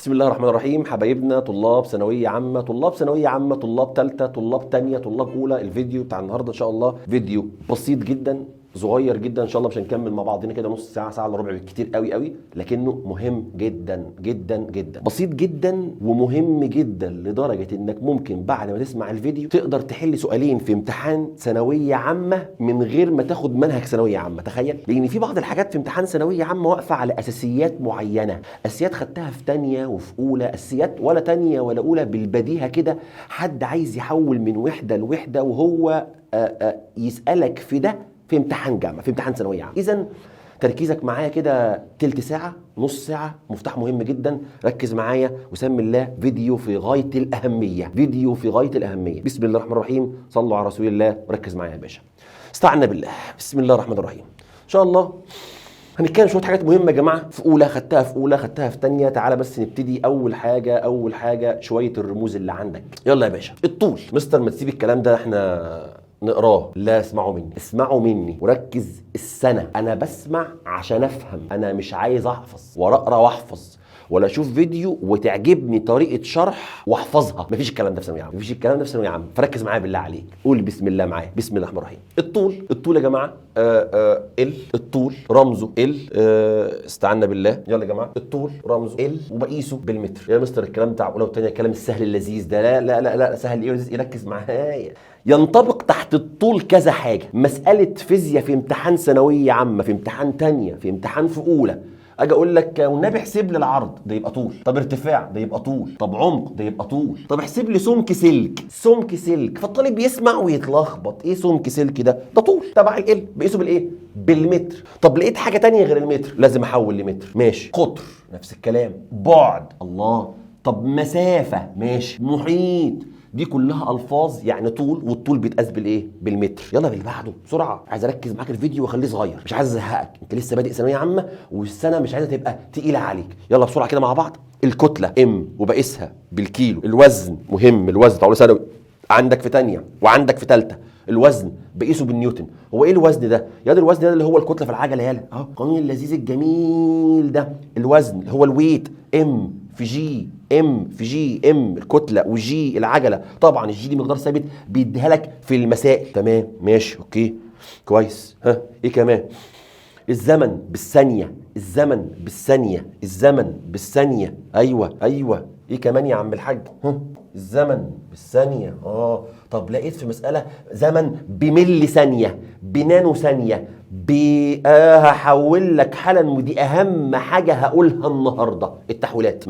بسم الله الرحمن الرحيم. حبايبنا طلاب ثانويه عامه، طلاب ثانويه عامه، طلاب ثالثه، طلاب ثانيه، طلاب اولى، الفيديو بتاع النهارده ان شاء الله فيديو بسيط جدا، صغير جدا ان شاء الله، مش هنكمل مع بعضنا كده نص ساعه، ساعه الا ربع بالكتير قوي قوي، لكنه مهم جدا جدا جدا، بسيط جدا ومهم جدا لدرجه انك ممكن بعد ما تسمع الفيديو تقدر تحل سؤالين في امتحان ثانويه عامه من غير ما تاخد منهج ثانويه عامه. تخيل، لان في بعض الحاجات في امتحان ثانويه عامه واقفه على اساسيات معينه، اساسيات خدتها في ثانيه وفي اولى، اساسيات ولا ثانيه ولا اولى بالبديهه كده، حد عايز يحول من وحده لوحده وهو يسالك في ده في امتحان جامعه، في امتحان ثانويه عامه. اذا تركيزك معايا كده تلت ساعه، نص ساعه، مفتاح مهم جدا. ركز معايا وسمي الله، فيديو في غايه الاهميه، فيديو في غايه الاهميه. بسم الله الرحمن الرحيم، صلوا على رسول الله وركز معايا يا باشا. استعنا بالله. بسم الله الرحمن الرحيم. ان شاء الله هنتكلم شويه حاجات مهمه يا جماعه، في اولى خدتها، في اولى خدتها، في ثانيه. تعالى بس نبتدي. اول حاجه شويه الرموز اللي عندك. يلا يا باشا. الطول. مستر ما تسيب الكلام ده احنا نقراه، لا اسمعوا مني، اسمعوا مني وركز. السنه انا بسمع عشان افهم، انا مش عايز احفظ ولا اقرا واحفظ ولا اشوف فيديو وتعجبني طريقه شرح واحفظها. مفيش الكلام ده في ثانويه عامه، مفيش الكلام ده في ثانويه عامه. فركز معايا بالله عليك، قول بسم الله معايا. بسم الله الرحمن الرحيم. الطول يا جماعه الطول رمزه استعنا بالله. يلا يا جماعه، الطول رمزه ال وبقيسه بالمتر. يا مستر الكلام بتاع اولى وثانيه الكلام السهل اللذيذ ده، لا لا لا لا سهل ايه ولذيذ ايه، ركز معايا. ينطبق تحت الطول كذا حاجه. مساله فيزياء في امتحان ثانويه عامه، في امتحان ثانيه، في امتحان في اولى، اجي اقول لك والنبي احسب لي العرض، ده يبقى طول. طب ارتفاع، ده يبقى طول. طب عمق، ده يبقى طول. طب احسب لي سمك سلك، سمك سلك. فالطالب يسمع ويتلخبط، ايه سمك سلك ده؟ ده طول تبع ال، بقيسه بالايه؟ بالمتر. طب لقيت حاجه تانية غير المتر، لازم احول لمتر. ماشي. قطر، نفس الكلام. بعد، الله. طب مسافه، ماشي. محيط، دي كلها الفاظ يعني طول، والطول بيتقاس بالايه؟ بالمتر. يلا باللي بعده بسرعه، عايز اركز معاك الفيديو واخليه صغير، مش عايز ازهقك، انت لسه بادئ ثانويه عامه والسنه مش عايزه تبقى تقيله عليك. يلا بسرعه كده مع بعض. الكتله ام وبقيسها بالكيلو. الوزن مهم، الوزن بتاع ثانوي عندك في ثانيه وعندك في ثالثه. الوزن بقيسه بالنيوتن. هو ايه الوزن ده؟ يا ده الوزن ده اللي هو الكتله في العجله، يالا اهو القانون اللذيذ الجميل ده. الوزن هو الويت، ام في جي، ام في جي، ام الكتله وجي العجله. طبعا الجي دي مقدار ثابت بيديها لك في المسائل. تمام ماشي اوكي كويس. ها ايه كمان؟ الزمن بالثانيه، الزمن بالثانيه، الزمن بالثانيه. ايوه ايه كمان يا عم الحاج؟ ها الزمن بالثانيه. طب لقيت في مساله زمن بملي ثانيه، بنانو ثانيه، هحول لك حالا، ودي اهم حاجه هقولها النهارده، التحويلات.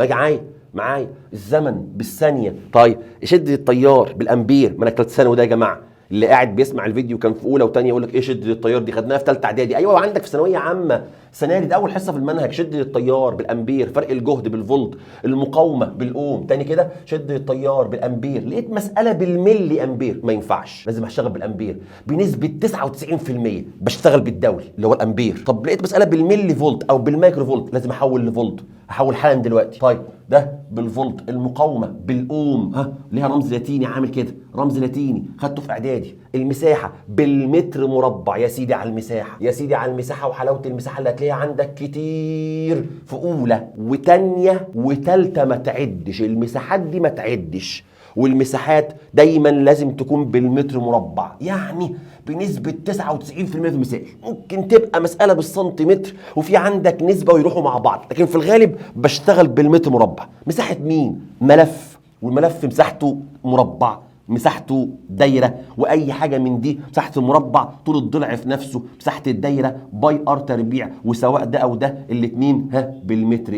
معايا الزمن بالثانيه. طيب شده التيار بالامبير. ما انا ثالث ثانوي ده يا جماعه، اللي قاعد بيسمع الفيديو كان في اولى وثانيه يقول لك ايه شده التيار دي؟ خدناها في ثالثه اعدادي. ايوه وعندك في ثانويه عامه السنه دي، ده اول حصه في المنهج. شده التيار بالامبير، فرق الجهد بالفولت، المقاومه بالاوم. تاني كده شده التيار بالامبير. لقيت مساله بالملي امبير، ما ينفعش، لازم اشتغل بالامبير بنسبه 99%. بشتغل بالدولي اللي هو الامبير. طب لقيت مساله بالملي فولت او بالمايكرو فولت، لازم احول لفولت، احول حالا دلوقتي. طيب ده بالفولت، المقاومه بالاوم، ليها رمز لاتيني عامل كده، رمز لاتيني خدته في اعدادي. المساحه بالمتر مربع. يا سيدي على المساحه، يا سيدي على المساحه، وحلاوه المساحه اللي هتلاقيها عندك كتير في اولى وثانيه وثالثه. ما تعدش المساحات دي، ما تعدش. والمساحات دايما لازم تكون بالمتر مربع، يعني بنسبة 99% في المسائل. ممكن تبقى مسألة بالسنتيمتر وفي عندك نسبة ويروحوا مع بعض، لكن في الغالب بشتغل بالمتر مربع. مساحة مين؟ ملف، والملف مساحته مربع، مساحته دايرة، واي حاجة من دي مساحة المربع طول الضلع في نفسه، مساحة الدايرة باي ار تربيع، وسواء ده او ده الاتنين بالمتر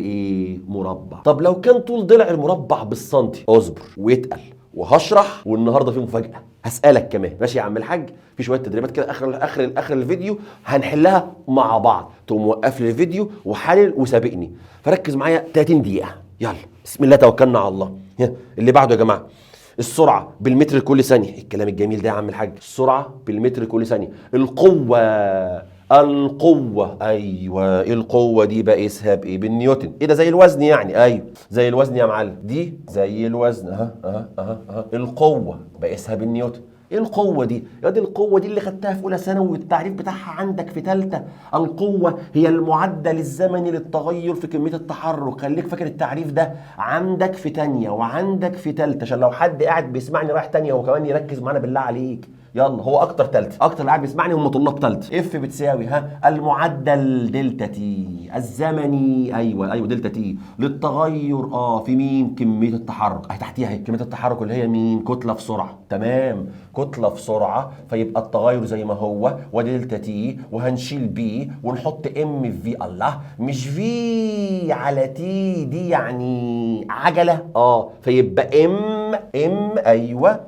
مربع. طب لو كان طول ضلع المربع بالسنتي، اصبر ويتقل وهشرح، والنهارده في مفاجأة هسألك كمان. ماشي يا عم الحاج؟ في شوية تدريبات كده اخر الفيديو هنحلها مع بعض، تقوم موقف لي الفيديو وحلل وسابقني. فركز معايا 30 دقيقة. يلا بسم الله توكلنا على الله. اللي بعده يا جماعة، السرعة بالمتر لكل ثانية. الكلام الجميل ده يا عم الحاج، السرعة بالمتر لكل ثانية. القوة، ايوه القوة دي بقيسها بايه؟ بالنيوتن. ايه ده؟ زي الوزن يعني؟ ايوه زي الوزن يا معلم، دي زي الوزن. القوة بقيسها بالنيوتن. ايه القوة دي؟ يا دي القوة دي اللي خدتها في أولى ثانوي والتعريف بتاعها عندك في ثالثة. القوة هي المعدل الزمني للتغير في كمية التحرك. خليك فاكر التعريف ده عندك في تانية وعندك في ثالثة، عشان لو حد قاعد بيسمعني رايح تانية وكمان يركز معانا بالله عليك. يلا، هو اكتر ثالثه، اكتر اللي قاعد بيسمعني هم طلاب ثالثه. اف بتساوي المعدل دلتا تي الزمني، ايوه دلتا تي للتغير في مين؟ كميه التحرك. اهي تحتيها اهي كميه التحرك اللي هي مين؟ كتله في سرعه. تمام، كتله في سرعه، فيبقى التغير زي ما هو ودلتا تي، وهنشيل بي ونحط ام في في. الله، مش في على تي دي يعني عجله، فيبقى ام ايوه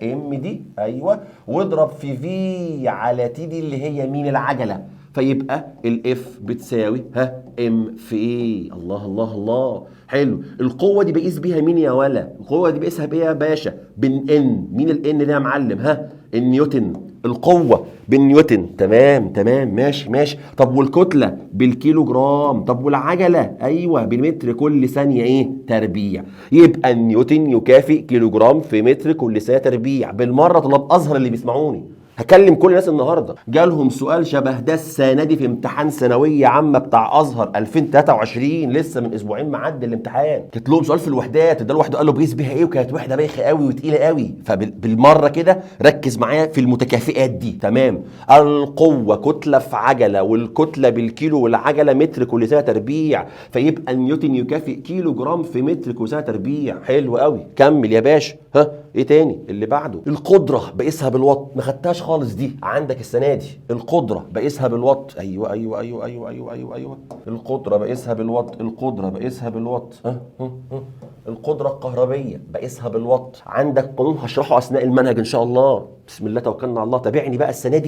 ام دي، واضرب في على تي دي اللي هي مين؟ العجله. فيبقى الاف بتساوي ام في ايه؟ الله حلو. القوه دي بقيس بيها مين يا ولا؟ القوه دي بقيسها بيها يا باشا بالان. مين الان ده يا معلم؟ النيوتن. القوه بالنيوتن. تمام ماشي. طب والكتله بالكيلو جرام. طب والعجله؟ ايوه بالمتر كل ثانيه تربيع. يبقى النيوتن يكافئ كيلو جرام في متر كل ثانيه تربيع. بالمره طلاب ازهر اللي بيسمعوني، هكلم كل الناس النهارده. جالهم سؤال شبه ده السنه دي في امتحان ثانويه عامه بتاع ازهر 2023، لسه من اسبوعين معدي الامتحان. كانت لهم سؤال في الوحدات، ده الوحده قال له بقيس بيها ايه، وكانت وحده بايخه قوي وتقيله قوي. فبالمره كده ركز معايا في المتكافئات دي. تمام، القوه كتله في عجله، والكتله بالكيلو، والعجله متر كل ثانيه تربيع، فيبقى نيوتن يكافئ كيلو جرام في متر كل ثانيه تربيع. حلو قوي، كمل يا باشا. ايه تاني اللي بعده؟ القدره بقيسها بالوات، ما خدتهاش خالص دي عندك السنه دي. القدره بقيسها بالوات. ايوه. القدره بقيسها بالوات. القدره الكهربيه بقيسها بالوات. عندك قانون هشرحه اثناء المنهج ان شاء الله. بسم الله توكلنا على الله. تابعني بقى السنه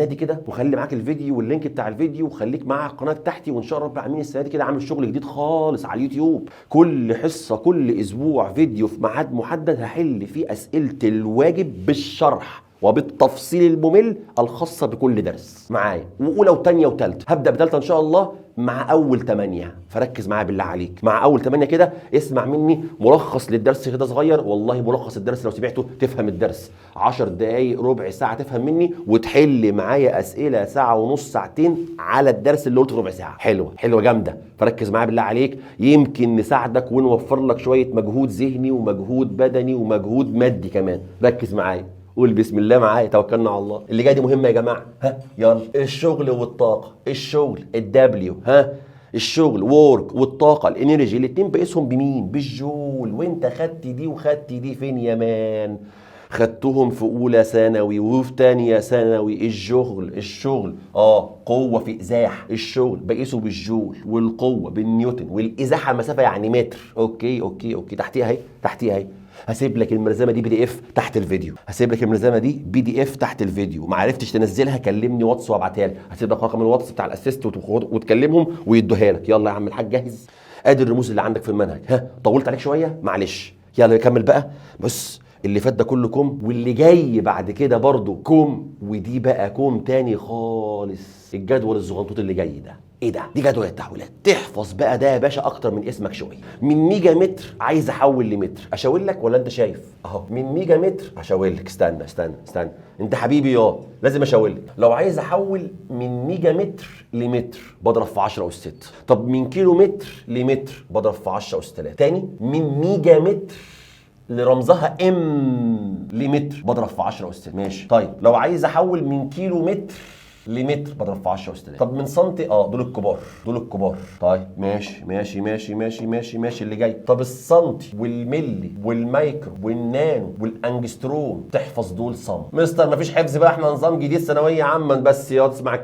دي، كده، وخلي معاك الفيديو واللينك بتاع الفيديو، وخليك معايا القناه تحتي، وان شاء الله رب العالمين السنه دي كده عامل شغل جديد خالص على اليوتيوب. كل حصه كل اسبوع فيديو في ميعاد محدد هحل فيه اسئله الواجب بالشرح وبالتفصيل الممل الخاصه بكل درس معايا. واولى وثانيه وثالثه، هبدا بثالثه ان شاء الله مع اول 8. فركز معايا بالله عليك مع اول 8 كده. اسمع مني ملخص للدرس كده صغير، والله ملخص الدرس لو سمعته تفهم الدرس. 10 دقايق ربع ساعه تفهم مني، وتحل معايا اسئله ساعه ونص ساعتين على الدرس اللي قلت ربع ساعه. حلوه جامده. فركز معايا بالله عليك، يمكن نساعدك ونوفر لك شويه مجهود ذهني ومجهود بدني ومجهود مادي كمان. ركز معايا، قول بسم الله معايا، توكلنا على الله. اللي جاي دي مهمه يا جماعه. يلا، الشغل والطاقه. الشغل الدبليو، الشغل وورك، والطاقه الانرجي، الاثنين بقيسهم بمين؟ بالجول. وانت خدت دي وخدت دي فين يا مان؟ خدتهم في اولى ثانوي وفي ثانيه ثانوي. الشغل قوه في ازاح. الشغل بقيسه بالجول، والقوه بالنيوتن، والازاحه مسافه يعني متر. اوكي تحتيها اهي. هسيب لك الملزمه دي PDF تحت الفيديو. ما عرفتش تنزلها كلمني واتس وابعتها لك. هسيب لك رقم الواتس بتاع الاسيست وتكلمهم ويدوها لك. يلا يا عم الحاج جاهز؟ ادي الرموز اللي عندك في المنهج. طولت عليك شويه معلش. يلا نكمل بقى. بص، اللي فات ده كله كوم، واللي جاي بعد كده برضو كوم، ودي بقى كوم تاني خالص. الجدول الزغنطوط اللي جاي ده ايه ده؟ دي جدول التحويلات. تحفظ بقى ده يا باشا اكتر من اسمك شويه. من ميجا متر عايز احول لمتر، اشاور لك ولا انت شايف؟ اهو من ميجا متر اشاور لك. استنى انت حبيبي، لازم اشاور لك. لو عايز احول من ميجا متر لمتر بضرب في 10 أس 6. طب من كيلو متر لمتر بضرب في 10 أس 3. تاني، من ميجا متر لرمزها ام لمتر بضرب في 10 أس 6. ماشي. طيب لو عايز احول من كيلو متر لمتر بضرب في 10 أس 3. طب من سنتي؟ دول الكبار. طيب ماشي اللي جاي. طب السنتي والملي والمايكرو والنانو والانجستروم تحفظ دول صم. مستر مفيش حفظ بقى، احنا نظام جديد ثانويه عامه بس. يلا اسمع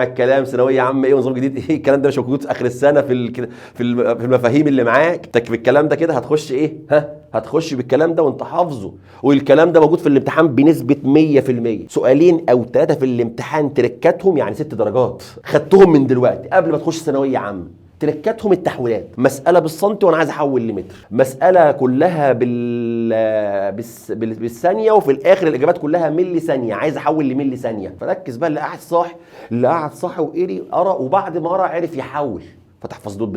الكلام. ثانويه عامه ايه ونظام جديد ايه؟ الكلام ده مش موجود في اخر السنه في المفاهيم اللي معاك. بالكلام ده كده هتخش ايه؟ هتخش بالكلام ده وانت حافظه، والكلام ده موجود في الامتحان بنسبه 100%. سؤالين او 3 في الامتحان تركاتهم يعني 6 درجات خدتهم من دلوقتي قبل ما تخش ثانويه عامه. تركاتهم التحويلات، مساله بالسنتي وانا عايز احول لمتر، مساله كلها بالثانيه، وفي الاخر الاجابات كلها ملي ثانيه، عايز احول لملي ثانيه. فركز بقى، اللي قاعد صاحي قرا وبعد ما قرا عرف يحول. فتحفظ دول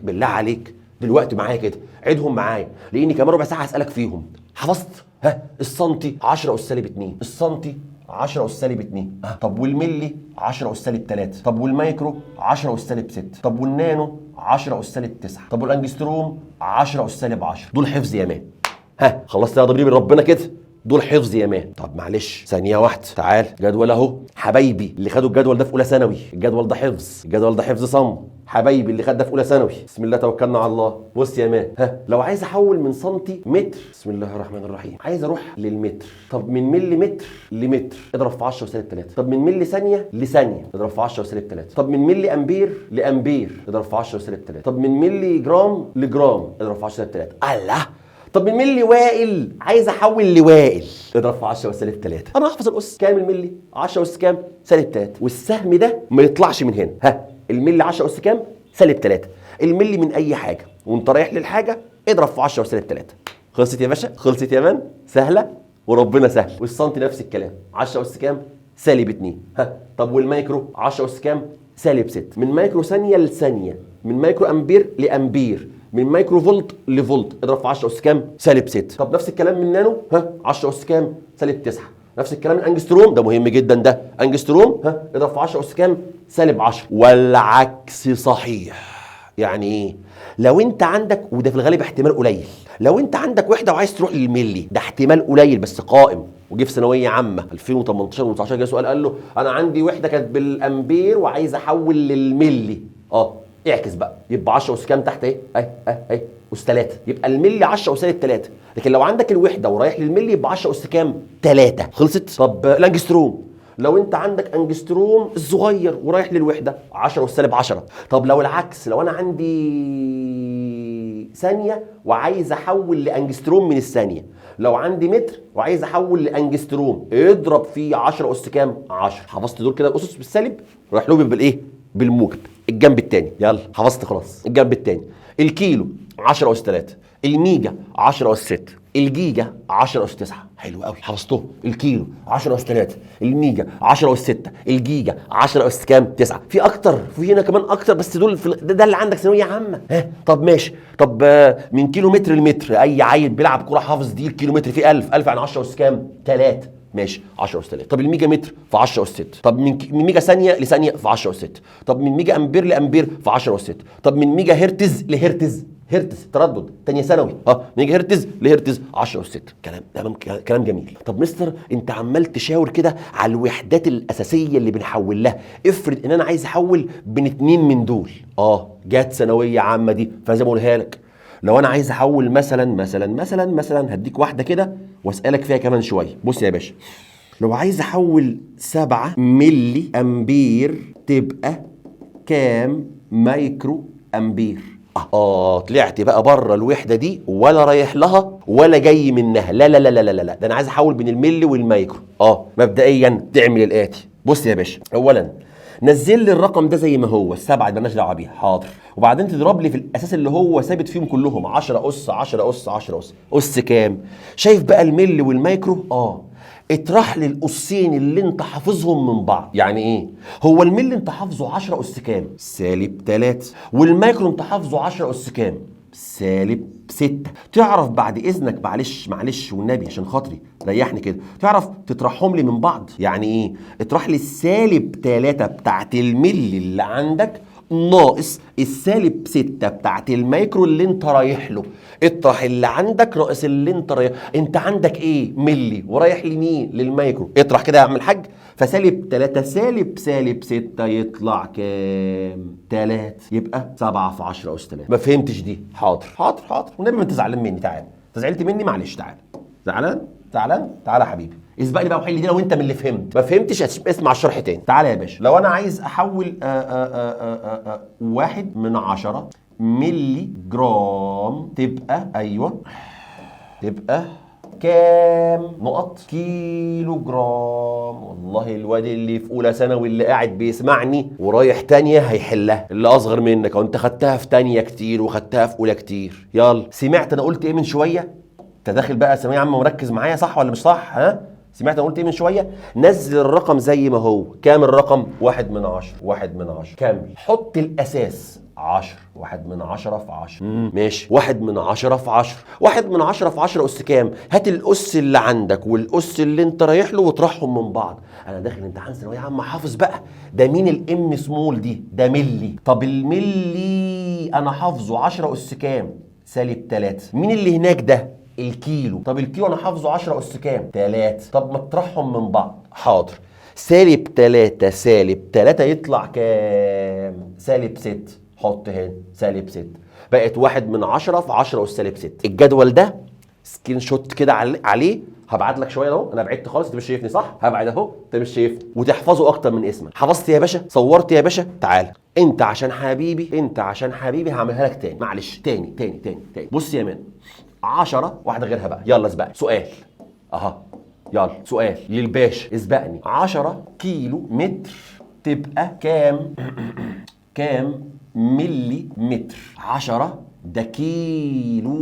بالله عليك دلوقتي معايا كده. عيدهم معايا لاني كمان ربع ساعه هسالك فيهم. حفظت؟ ها السنتي 10 اس سالب 2، السنتي 10 اس سالب 2. طب والملي 10 اس سالب 3. طب والمايكرو 10 اس سالب 6. طب والنانو 10 اس سالب 9. طب والانجستروم 10 اس سالب 10. دول حفظ يا مان. ها خلصت يا ضمير ربنا كده؟ دول حفظ يا مان. طب معلش ثانيه واحده، تعال جدول اهو حبايبي اللي خدوا الجدول ده في اولى ثانوي، الجدول ده حفظ، الجدول ده حفظ صم. حبايبي اللي خد ده في اولى ثانوي، بسم الله توكلنا على الله. بص يا مان، ها لو عايز احول من سنتي متر، بسم الله الرحمن الرحيم، عايز اروح للمتر. طب من ملي متر لمتر اضرب في 10 وسالب 3. طب من ملي ثانيه لثانيه اضرب في 10 وسالب 3. طب من ملي امبير لامبير اضرب في 10 وسالب 3. طب من ملي جرام لجرام اضرب في 10 وسالب 3. الله. طب من ملي وائل عايز احول لوائل اضرب في 10 وسالب 3. انا هحفظ الاس كام الملي؟ 10 اس كام؟ سالب 3. والسهم ده ما يطلعش من هنا. ها الملي 10 اس كام؟ سالب 3. الملي من اي حاجه وانت رايح للحاجه اضرب في 10 وسالب 3. خلصت يا باشا؟ خلصت يا مان؟ سهله وربنا سهل. والسنتي نفس الكلام 10 اس كام؟ سالب 2. ها طب والمايكرو 10 اس كام؟ سالب 6. من مايكرو ثانيه لثانيه، من مايكرو امبير لامبير، من مايكرو فولت لفولت اضرب في 10 اس كام؟ سالب 6. طب نفس الكلام من نانو، ها 10 اس كام؟ سالب 9. نفس الكلام من انجستروم، ده مهم جدا ده، انجستروم ها اضرب في 10 اس كام؟ سالب 10. والعكس صحيح. يعني ايه؟ لو انت عندك، وده في الغالب احتمال قليل، لو انت عندك وحده وعايز تروح للملي، ده احتمال قليل بس قائم، وجه في ثانويه عامه 2018 و19 جه سؤال قال له انا عندي وحده كانت بالامبير وعايز احول للملي. اعكس بقى، يبقى 10 اس كام تحت اهي اهي اس 3، يبقى الملي 10 اس 3. لكن لو عندك الوحده ورايح للملي يبقى 10 اس كام؟ 3. خلصت؟ طب الانجستروم، لو انت عندك انجستروم الصغير ورايح للوحده 10 اس 10. طب لو العكس، لو انا عندي ثانيه وعايز احول لانجستروم من الثانيه، لو عندي متر وعايز احول لانجستروم اضرب فيه 10 اس كام؟ 10. حفظت دول كده الاسس بالسالب، رايح له بالايه؟ بالموجب. الجنب الثاني يلا حفظت خلاص. الجنب الثاني الكيلو 10 اس 3، الميجا 10 اس 6، الجيجا 10 اس 9. حلو قوي حفظته. الكيلو 10 اس 3، الميجا 10 اس 6، الجيجا 10 اس كام؟ 9. في اكتر، في هنا كمان اكتر، بس دول ده اللي عندك ثانويه عامه. ها طب ماشي. طب من كيلو متر لمتر، اي عيل بيلعب كوره حافظ دي الكيلو متر فيه 1000 يعني 10 اس كام؟ 3. ماشي 10 اس 3. طب الميجا متر في 10 اس 6. طب من ميجا ثانيه لثانيه في 10 اس 6. طب من ميجا امبير لامبير في 10 اس 6. طب من ميجا هرتز لهرتز، هرتز تردد ثانيه ثانوي، ميجا هرتز لهرتز 10 اس 6. كلام جميل. طب مستر انت عمال تشاور كده على الوحدات الاساسيه اللي بنحول لها، افرض ان انا عايز احول بين 2 من دول. جت ثانويه عامه دي، فلازم اقولها لك. لو انا عايز احول مثلا هديك واحده كده واسالك فيها كمان شويه. بص يا باشا، لو عايز احول 7 ملي امبير تبقى كام مايكرو امبير؟ طلعت بقى بره الوحده دي، ولا رايح لها ولا جاي منها. لا لا لا لا لا لا، ده انا عايز احول بين الملي والمايكرو. مبدئيا تعمل الاتي. بص يا باشا، اولا نزل لي الرقم ده زي ما هو، السبعه اللي مالناش دعوه بيها، حاضر. وبعدين تضرب لي في الاساس اللي هو ثابت فيهم كلهم 10 اس 10 اس 10 اس. اس كام؟ شايف بقى الملي والمايكرو؟ اطرح لي الاسين اللي انت حافظهم من بعض. يعني ايه؟ هو الملي انت حافظه 10 اس كام؟ سالب 3. والمايكرو انت حافظه 10 اس كام؟ سالب 6. تعرف بعد اذنك، معلش والنبي عشان خاطري ريحني كده، تعرف تطرحهم لي من بعض؟ يعني ايه؟ اطرح لي السالب 3 بتاعت الملي اللي عندك ناقص السالب 6 بتاعت المايكرو اللي انت رايح له. اطرح اللي عندك ناقص اللي انت رايح. انت عندك ايه؟ ملي ورايح لمين؟ للمايكرو. اطرح كده يا عم الحاج. فسالب 3 سالب 6 يطلع كام؟ 3. يبقى 7 في 10 اس 3. ما فهمتش دي؟ حاضر والنبي ما انت زعلان مني. تعال، انت زعلت مني معلش. تعال زعلان تعالى يا حبيبي، اسبقني بقى وحل دي لو انت من اللي فهمت. ما فهمتش اسمع الشرح تاني. تعالى يا باشا، لو انا عايز احول 1/10 ملي جرام تبقى كام نقط؟ كيلو جرام. والله الواد اللي في اولى ثانوي اللي قاعد بيسمعني ورايح تانية هيحلها، اللي اصغر منك، وانت خدتها في تانية كتير وخدتها في اولى كتير. يلا، سمعت انا قلت ايه من شويه؟ انت داخل بقى ثانويه عامه مركز معايا صح ولا مش صح؟ سمعت انا قلت ايه من شويه؟ نزل الرقم زي ما هو. كام الرقم؟ 1 من 10. 1 من 10 كمل، حط الاساس 10. 1 من 10 في 10. ماشي. 1 من 10 في 10. 1 من 10 في 10 اس كام؟ هات الاس اللي عندك والاس اللي انت رايح له واطرحهم من بعض. انا داخل امتحان ثانويه عامه حافظ بقى. ده مين الام سمول دي؟ ده ملي. طب الملي انا حافظه 10 اس كام؟ -3. مين اللي هناك ده؟ الكيلو. طب الكيلو انا حافظه 10 اس كام؟ 3. طب ما تطرحهم من بعض. حاضر. -3 -3 يطلع كام؟ -6. حط هنا -6. بقت 1 من 10 في 10 اس -6. الجدول ده سكرين شوت كده عليه، هبعت لك شويه اهو. انا بعدت خالص، انت مش شايفني صح؟ هبعد اهو، انت مش شايفني. وتحفظه اكتر من اسمك. حفظت يا باشا؟ صورت يا باشا؟ تعال انت عشان حبيبي هعملها لك تاني. معلش، تاني. بص يا مان، 10 واحده غيرها بقى. يلا اسبقني. سؤال اها، يلا سؤال للباشا، اسبقني. 10 كيلو متر تبقى كام؟ كام ملي متر؟ 10 ده كيلو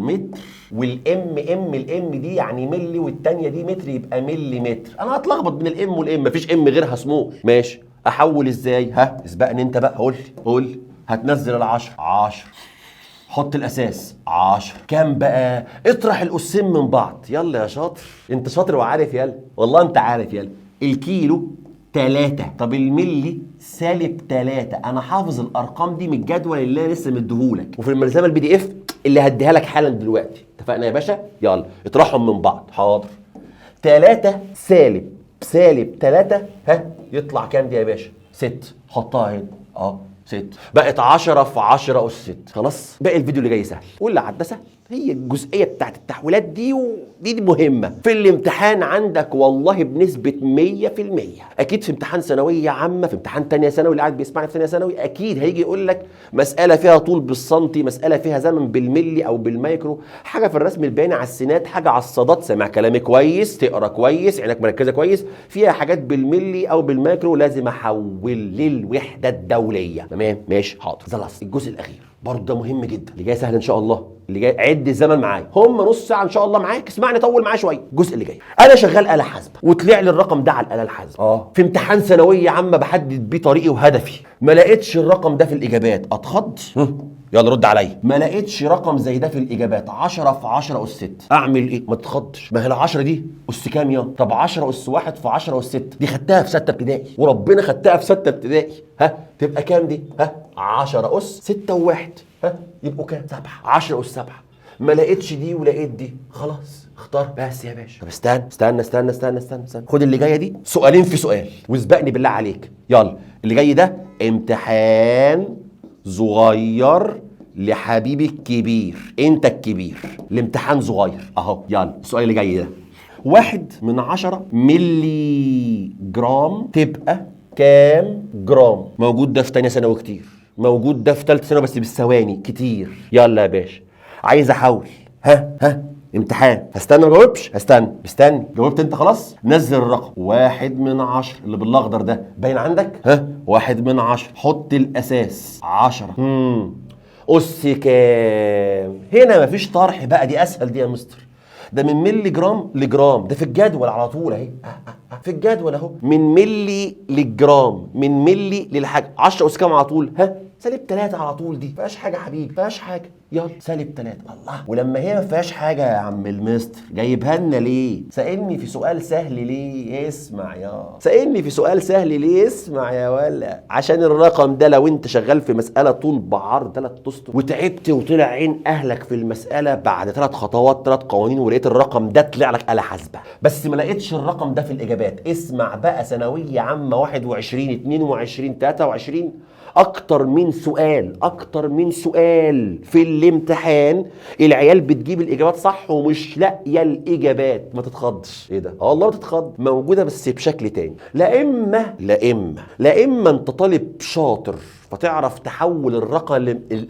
متر، الام دي يعني ملي، والتانية دي متر، يبقى ملي متر. انا هتلخبط بين الام والام، مفيش ام غيرها سمول. ماشي، احول ازاي؟ ها اسبقني انت بقى، قول لي. هتنزل ال10 10، حط الاساس 10. كام بقى؟ اطرح الاسين من بعض. يلا يا شاطر، انت شاطر وعارف. يلا والله انت عارف. يلا الكيلو 3. طب الملي -3. انا حافظ الارقام دي من الجدول اللي انا لسه مديهولك، وفي الملزمه الPDF اللي هديها لك حالا دلوقتي. اتفقنا يا باشا؟ يلا اطرحهم من بعض. حاضر. 3 -3 ها يطلع كام دي يا باشا؟ 6. حطها هنا 6. بقت 10 في 10 اس 6. خلاص، باقي الفيديو اللي جاي سهل، واللي عدى سهل. هي الجزئيه بتاعت التحويلات دي ودي مهمه في الامتحان عندك والله بنسبه 100%. اكيد في امتحان ثانويه عامه، في امتحان ثانيه ثانوي، اللي قاعد بيسمعني في ثانيه ثانوي اكيد هيجي يقول لك مساله فيها طول بالسنتي، مساله فيها زمن بالملي او بالمايكرو، حاجه في الرسم البياني على السينات، حاجه على الصادات. سامع كلامي كويس، تقرا كويس، عينك مركزه كويس، فيها حاجات بالملي او بالمايكرو لازم احول للوحده الدوليه. تمام ماشي حاضر. خلاص الجزء الاخير برضه ده مهم جدا، اللي جاي سهل ان شاء الله. اللي جاي عد الزمن معايا، هم نص ساعه ان شاء الله معاك. اسمعني، طول معايا شويه. الجزء اللي جاي انا شغال آلة حاسبه وطلع لي الرقم ده على الآلة الحاسبه في امتحان ثانويه عامه بحدد بيه طريقي وهدفي، ما لقيتش الرقم ده في الاجابات. اتخض؟ يلا رد عليا. ما لقيتش رقم زي ده في الاجابات. 10 في 10 اس 6. اعمل ايه؟ ما تتخضش، ما هي ال10 دي اس كام يا؟ طب 10 اس 1 في 10 اس 6 دي خدتها في 6 ابتدائي، وربنا خدتها في 6 ابتدائي. ها تبقى كام دي؟ 10 اس 6 و1 يبقوا كام؟ 7. 10 اس 7. ما لقيتش دي ولقيت دي، خلاص اختار بس يا باشا. طب استنى. خد اللي جايه دي سؤالين في سؤال، واسبقني بالله عليك. يلا اللي جاي ده امتحان صغير لحبيبي الكبير، انت الكبير. الامتحان صغير اهو. يلا السؤال اللي جاي ده 1 من 10 ملي جرام تبقى كام جرام؟ موجود ده في تانية ثانوي كتير، موجود ده في ثالثه ثانوي بس بالثواني كتير. يلا يا باشا عايز احول. ها امتحان. هستنى ما جاوبش؟ مستني. جاوبت انت خلاص؟ نزل الرقم 1 من 10 اللي بالاخضر ده باين عندك. 1 من 10. حط الاساس 10. اس كام؟ هنا مفيش طرح بقى، دي اسهل دي يا مستر. ده من ملي جرام لجرام، ده في الجدول على طول اهي. في الجدول اهو، من ملي للجرام، من ملي للحاجه. 10 اس كام على طول؟ -3 على طول. دي فيهاش حاجه حبيبي، فيهاش حاجه. يلا -3. الله، ولما هي ما فيهاش حاجه يا عم المستر جايبها لنا ليه؟ سائلني في سؤال سهل ليه؟ اسمع يا ولا. عشان الرقم ده لو انت شغال في مساله طول بعرض 3 اسطر وتعبت وطلع عين اهلك في المساله بعد 3 خطوات 3 قوانين ولقيت الرقم ده طلع لك آلة حاسبه، بس ما لقيتش الرقم ده في الاجابات. اسمع بقى، ثانويه عامه 21 22 23 اكتر من سؤال في الامتحان العيال بتجيب الاجابات صح ومش لاقيه الاجابات. ما تتخضش. ايه ده؟ والله ما تتخض، موجوده بس بشكل تاني. لا اما انت طالب شاطر فتعرف تحول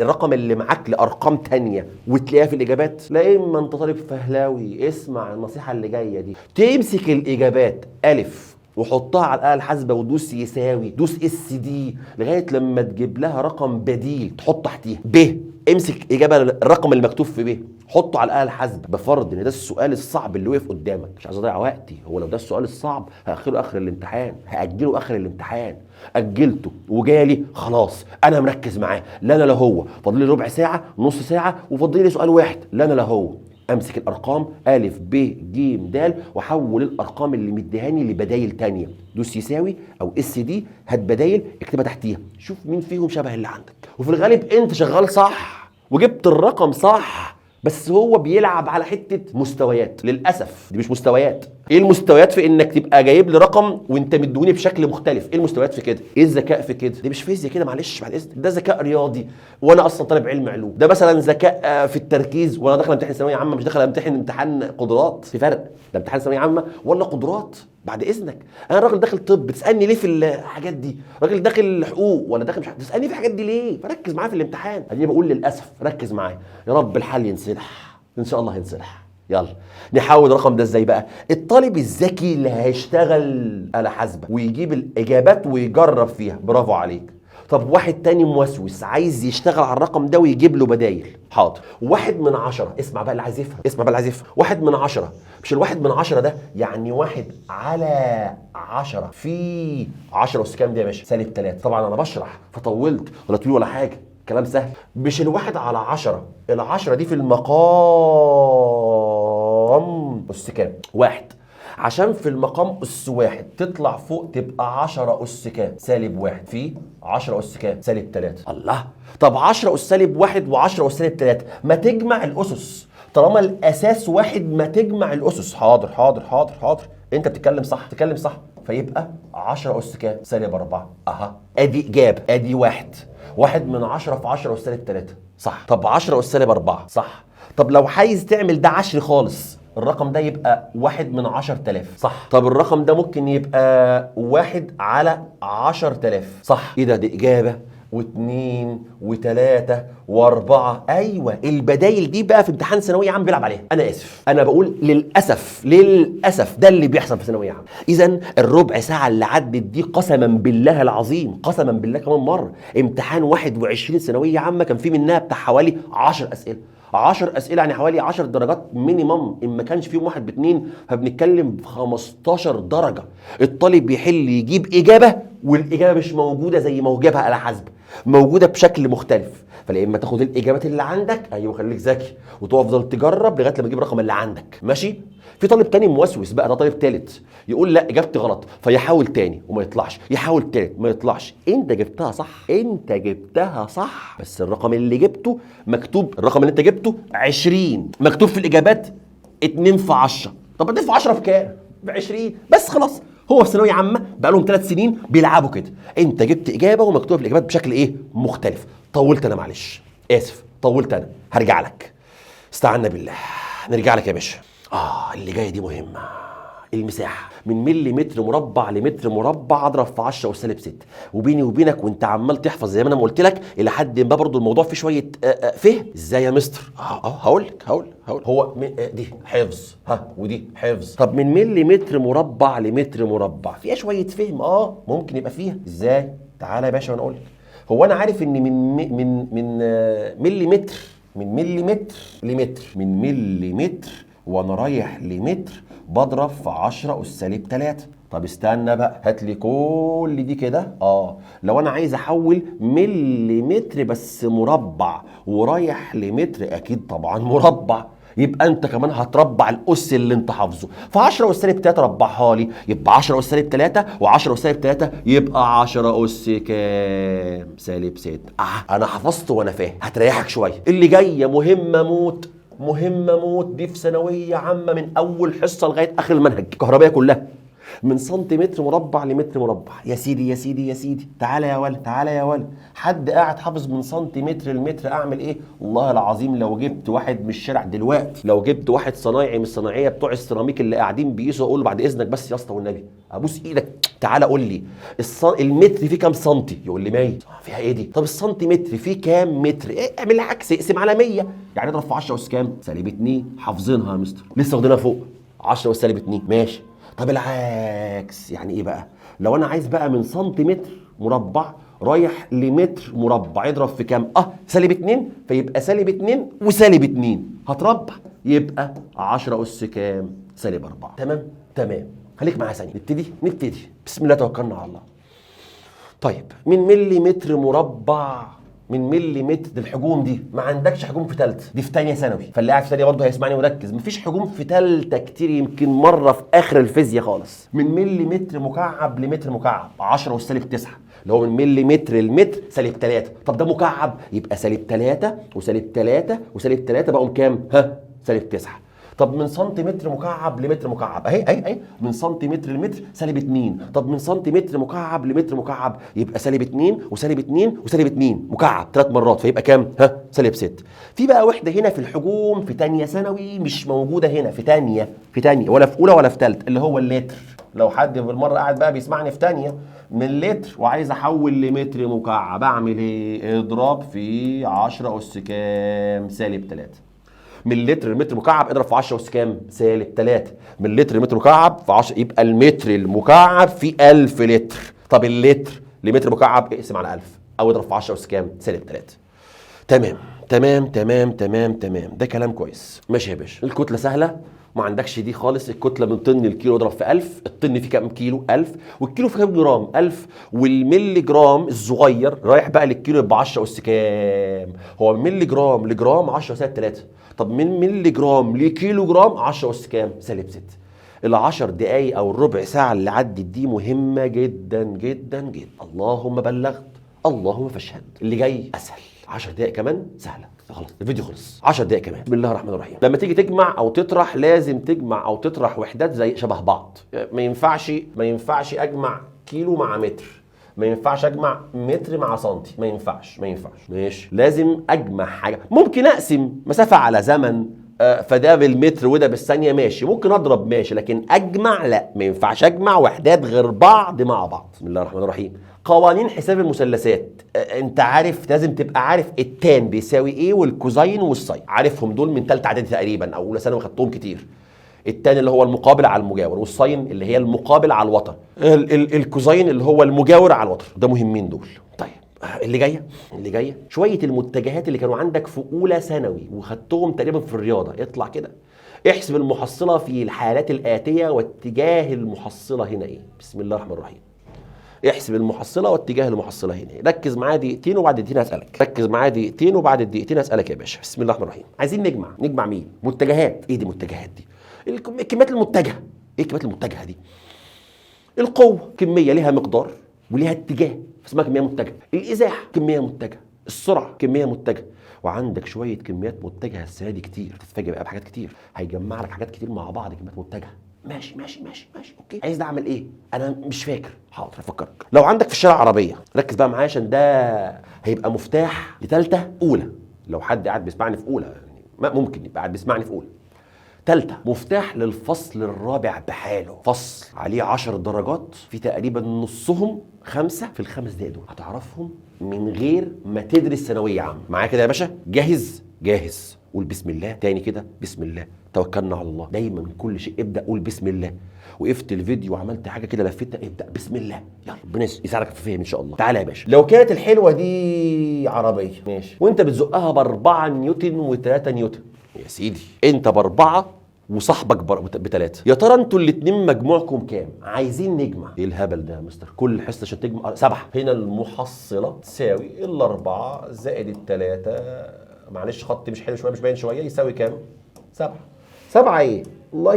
الرقم اللي معاك لارقام تانية وتلاقيها في الاجابات، لا اما انت طالب فهلاوي. اسمع النصيحه اللي جايه دي، تمسك الاجابات الف وحطها على الآلة الحاسبة ودوس يساوي، دوس اس دي لغاية لما تجيب لها رقم بديل تحط تحتيها ب امسك اجابه الرقم اللي مكتوب في ب، حطه على الاله الحاسبه، بفرض ان ده السؤال الصعب اللي وقف قدامك. مش عايز اضيع وقتي، هو لو ده السؤال الصعب هاخره اخر الامتحان، هاجله اخر الامتحان. اجلته وجالي خلاص انا مركز معاه، لا انا لا هو، فاضل لي ربع ساعه، نص ساعه، وفاضل لي سؤال واحد، لا انا لا هو. امسك الارقام ا ب ج د واحول الارقام اللي مديهاني لبدايل تانية، دوس يساوي او اس دي، هات بدايل اكتبها تحتيها، شوف مين فيهم شبه اللي عندك. وفي الغالب انت شغال صح وجبت الرقم صح، بس هو بيلعب على حته مستويات. للاسف دي مش مستويات. ايه المستويات في انك تبقى جايب لي رقم وانت مدوني بشكل مختلف؟ ايه المستويات في كده؟ ايه الذكاء في كده؟ دي مش فيزياء كده، معلش بعد اذنك، ده ذكاء رياضي وانا اصلا طالب علم علوم. ده مثلا ذكاء في التركيز وانا داخل امتحن ثانويه عامه، مش داخل امتحن امتحان قدرات. في فرق، ده امتحان ثانويه عامه ولا قدرات. بعد اذنك، انا راجل داخل طب، بتسالني ليه في الحاجات دي؟ راجل داخل حقوق ولا داخل مش عارف، تسالني في الحاجات دي ليه؟ فركز معايا في الامتحان. اديني بقول للاسف ركز معايا، يا رب الحل ينسلح ان شاء الله هينسلح. يلا نحاول الرقم ده ازاي بقى؟ الطالب الذكي اللي هيشتغل آلة حاسبة ويجيب الإجابات ويجرب فيها، برافو عليك. طب واحد تاني موسوس عايز يشتغل على الرقم ده ويجيب له بدايل، حاضر. 1/10، اسمع بقى اللي عايز يفهم، اسمع بقى اللي عايز يفهم. 1/10، مش ال1/10 ده يعني 1/10 في 10 أس كام دي يا باشا؟ -3. طبعا أنا بشرح فطولت ولا طويل ولا حاجة، كلام سهل. مش ال1/10، ال10 دي في المقام أس كام؟ 1. عشان في المقام أس 1 تطلع فوق تبقى 10 أس كام؟ -1 في 10 أس كام؟ -3. الله، طب 10 أس -1 و10 أس -3، ما تجمع الأسس. طالما الأساس واحد ما تجمع الأسس. حاضر حاضر حاضر حاضر، أنت بتتكلم صح، بتتكلم صح. فيبقى 10 أس كام؟ -4. أها، أدي إجابة، أدي 1/10 في 10 أس -3، صح. طب 10 أس -4، صح. طب لو عايز تعمل ده عشري خالص، الرقم ده يبقى 1/10,000، صح. طب الرقم ده ممكن يبقى 1/10,000، صح. ايه ده؟ دي إجابة واثنين وثلاثة واربعة. ايوه، البدايل دي بقى في امتحان ثانوية عام بيلعب عليها. انا اسف، انا بقول للاسف، للاسف ده اللي بيحصل في ثانوية عام. اذا الربع ساعة اللي عدت دي قسما بالله العظيم، قسما بالله كمان مرة، امتحان 21 ثانوية عامة كان فيه منها بتاع حوالي 10 اسئلة. 10 اسئله يعني حوالي 10 درجات مينيمم، ان ما كانش فيهم واحد باتنين، فبنتكلم ب 15 درجه. الطالب بيحل يجيب اجابه والاجابه مش موجوده زي ما هو جابها آلة حاسبة، موجوده بشكل مختلف. فلا اما تاخد الاجابات اللي عندك، ايوه خليك ذكي وتفضل تجرب لغايه لما تجيب الرقم اللي عندك، ماشي. في طالب تاني موسوس بقى، ده طالب تالت، يقول لا اجابتي غلط، فيحاول تاني وما يطلعش، يحاول تالت ما يطلعش. انت جبتها صح، انت جبتها صح، بس الرقم اللي جبته مكتوب، الرقم اللي انت جبته 20 مكتوب في الاجابات 2 في 10. طب 2 في 10 بكام؟ ب20 بس. خلاص، هو في ثانويه عامه بقى لهم 3 سنين بيلعبوا كده. انت جبت اجابه ومكتوب في الاجابات بشكل ايه؟ مختلف. طولت انا، معلش اسف، طولت انا، هرجع لك، استعنا بالله، نرجع لك يا باشا. اللي جايه دي مهمه. المساحه من مليمتر مربع لمتر مربع اضرب في 10 أس -6. وبيني وبينك وانت عمال تحفظ زي ما انا ما قلت لك، الى حد ما برضو الموضوع فيه شويه فهم. ازاي يا مستر؟ هقول لك. هو دي حفظ، ودي حفظ. طب من مليمتر مربع لمتر مربع فيها شويه فهم، ممكن يبقى فيها. ازاي؟ تعالى يا باشا وانا اقول لك. هو انا عارف ان من مليمتر، من مليمتر لمتر، من مليمتر وانا رايح لمتر بضرب في 10 أس -3. طب استنى بقى، هات لي كل دي كده. لو انا عايز احول مليمتر بس مربع ورايح لمتر، اكيد طبعا مربع، يبقى انت كمان هتربع الاس اللي انت حافظه. ف 10 أس -3 ربعها لي، يبقى 10 أس -3 و10 أس -3 يبقى 10 أس كام؟ -6. انا حفظت وانا فاهم، هتريحك شويه. اللي جايه مهمه موت، مهمه موت، دي في ثانويه عامه من اول حصه لغايه اخر المنهج الكهربائيه كلها. من سنتيمتر مربع لمتر مربع. يا سيدي يا سيدي يا سيدي، تعالى يا ولد، تعالى يا ولد. حد قاعد حافظ من سنتيمتر لمتر؟ اعمل ايه؟ والله العظيم لو جبت واحد من الشارع دلوقتي، لو جبت واحد صنايعي من الصناعيه بتوع السيراميك اللي قاعدين بيقيسوا، اقول له بعد اذنك بس يا اسطى والنبي ابوس ايدك، تعالى قول لي المتر فيه كام سنتي؟ يقول لي 100. فيها ايه دي؟ طب السنتيمتر فيه كام متر؟ اعمل لي عكس، اقسم على 100، يعني اضرب في 10 أس كام؟ -2. حافظينها يا مستر، لسه واخدينها فوق. 10 أس -2، ماشي. طب العكس يعني ايه بقى؟ لو انا عايز بقى من سنتيمتر مربع رايح لمتر مربع يضرب في كام؟ سالب 2، فيبقى سالب 2 وسالب 2 هتربع يبقى 10 أس كام؟ سالب 4. تمام. خليك معايا ثانيه. نبتدي بسم الله توكلنا على الله. طيب من مليمتر مربع، من مليمتر دي الحجوم دي ما عندكش حجوم في ثالثه، دي في ثانيه ثانوي، فاللي قاعد في ثانيه برضه هيسمعني وركز. مفيش حجوم في ثالثه كتير، يمكن مره في اخر الفيزياء خالص. من مليمتر مكعب لمتر مكعب 10 والسالب 9، اللي هو من مليمتر لمتر سالب 3. طب ده مكعب يبقى سالب 3 وسالب 3 وسالب 3 بقوا كام؟ سالب 9. طب من سنتيمتر مكعب لمتر مكعب اهي من سنتيمتر لمتر سالب 2. طب من سنتيمتر مكعب لمتر مكعب يبقى سالب 2 وسالب 2 وسالب 2 مكعب 3 مرات، فيبقى كام؟ سالب 6. في بقى وحده هنا في الحجوم في ثانيه ثانوي مش موجوده هنا في ثانيه ولا في اولى ولا في ثالثه، اللي هو اللتر. لو حد بالمره قاعد بقى بيسمعني في ثانيه من لتر وعايز احول لمتر مكعب اعمل ايه؟ اضرب في 10 اس كام؟ سالب 3. من لتر لمتر مكعب اضرب في 10 اس كام؟ سالب 3. من لتر لمتر مكعب في 10 يبقى المتر المكعب في 1000 لتر. طب اللتر لمتر مكعب اقسم على 1000 او اضرب في 10 اس كام؟ سالب 3. تمام. ده كلام كويس. ماشي يا باشا، الكتله سهله ما عندكش دي خالص. الكتله من طن الكيلو اضرب في 1000. الطن في كام كيلو؟ 1000. والكيلو في كام جرام؟ 1000. والملي جرام الصغير رايح بقى للكيلو يبقى 10 اس كام؟ هو من ملي جرام لجرام 10 سالب 3. طب من ملي جرام لكيلو جرام 10 اس كام؟ سالب 6. ال10 دقايق او الربع ساعه اللي عدت دي مهمه جدا جدا جدا. اللهم بلغت اللهم فاشهد. اللي جاي اسهل. 10 دقايق كمان سهله. خلاص الفيديو خلص. 10 دقايق كمان. بسم الله الرحمن الرحيم. لما تيجي تجمع او تطرح لازم تجمع او تطرح وحدات زي شبه بعض. ما ينفعش اجمع كيلو مع متر، ما ينفعش اجمع متر مع سنتي، ما ينفعش. ماشي، لازم اجمع حاجه. ممكن اقسم مسافه على زمن، فده بالمتر وده بالثانيه، ماشي. ممكن اضرب، ماشي. لكن اجمع لا، ما ينفعش اجمع وحدات غير بعض مع بعض. بسم الله الرحمن الرحيم. قوانين حساب المثلثات، انت عارف، لازم تبقى عارف التان بيساوي ايه والكوزين والساين، عارفهم دول من ثالثه اعدادي تقريبا او اولى ثانوي، خدتهم كتير. التان اللي هو المقابل على المجاور، والساين اللي هي المقابل على الوتر، الكوزين اللي هو المجاور على الوتر. ده مهمين دول. طيب اللي جايه شويه المتجهات اللي كانوا عندك في اولى ثانوي وخدتهم تقريبا في الرياضه. يطلع كده احسب المحصله في الحالات الاتيه واتجاه المحصله هنا ايه. بسم الله الرحمن الرحيم. احسب المحصله واتجاه المحصله هنا ايه. ركز معايا دقيقتين وبعد دقيقتين هسالك. ركز معايا دقيقتين وبعد الدقيقتين هسالك يا باشا. بسم الله الرحمن الرحيم. عايزين نجمع مين؟ متجهات. ايه دي متجهات دي؟ الكميات المتجهه. ايه الكميات المتجهه دي؟ القوه كميه ليها مقدار وليها اتجاه اسمها كميه متجهه. الازاحه كميه متجهه. السرعه كميه متجهه. وعندك شويه كميات متجهه السنه دي كتير، تتفاجئ بقى بحاجات كتير. هيجمع لك حاجات كتير مع بعض كميات متجهه. ماشي اوكي. عايز ده اعمل ايه؟ انا مش فاكر. حاضر افكرك. لو عندك في الشارع عربيه، ركز بقى معايا عشان ده هيبقى مفتاح لثالثه اولى. لو حد قاعد بيسمعني في اولى يعني ممكن يبقى قاعد بيسمعني في اولى. ثالثه مفتاح للفصل الرابع بحاله. فصل عليه 10 درجات، في تقريبا نصهم 5 في ال5 دقايق دول هتعرفهم من غير ما تدرس ثانويه عامه. معايا كده يا باشا؟ جاهز. قول بسم الله تاني كده. بسم الله توكلنا على الله. دايما كل شيء ابدا قول بسم الله. وقفت الفيديو وعملت حاجه كده لفتها، ابدا بسم الله. يلا ربنا يساعدك في الفهم ان شاء الله. تعالى يا باشا. لو كانت الحلوه دي عربيه ماشي وانت بتزقها ب4 نيوتن و3 نيوتن يا سيدي، انت ب4 وصاحبك ب3، يا ترى انتوا الاثنين مجموعكم كام؟ عايزين نجمع. ايه الهبل ده يا مستر؟ كل حصه عشان تجمع 7. هنا المحصله تساوي ال4 زائد ال3. معلش خط مش حلو شويه، مش باين شويه. يساوي كام؟ 7. 7 ايه؟ والله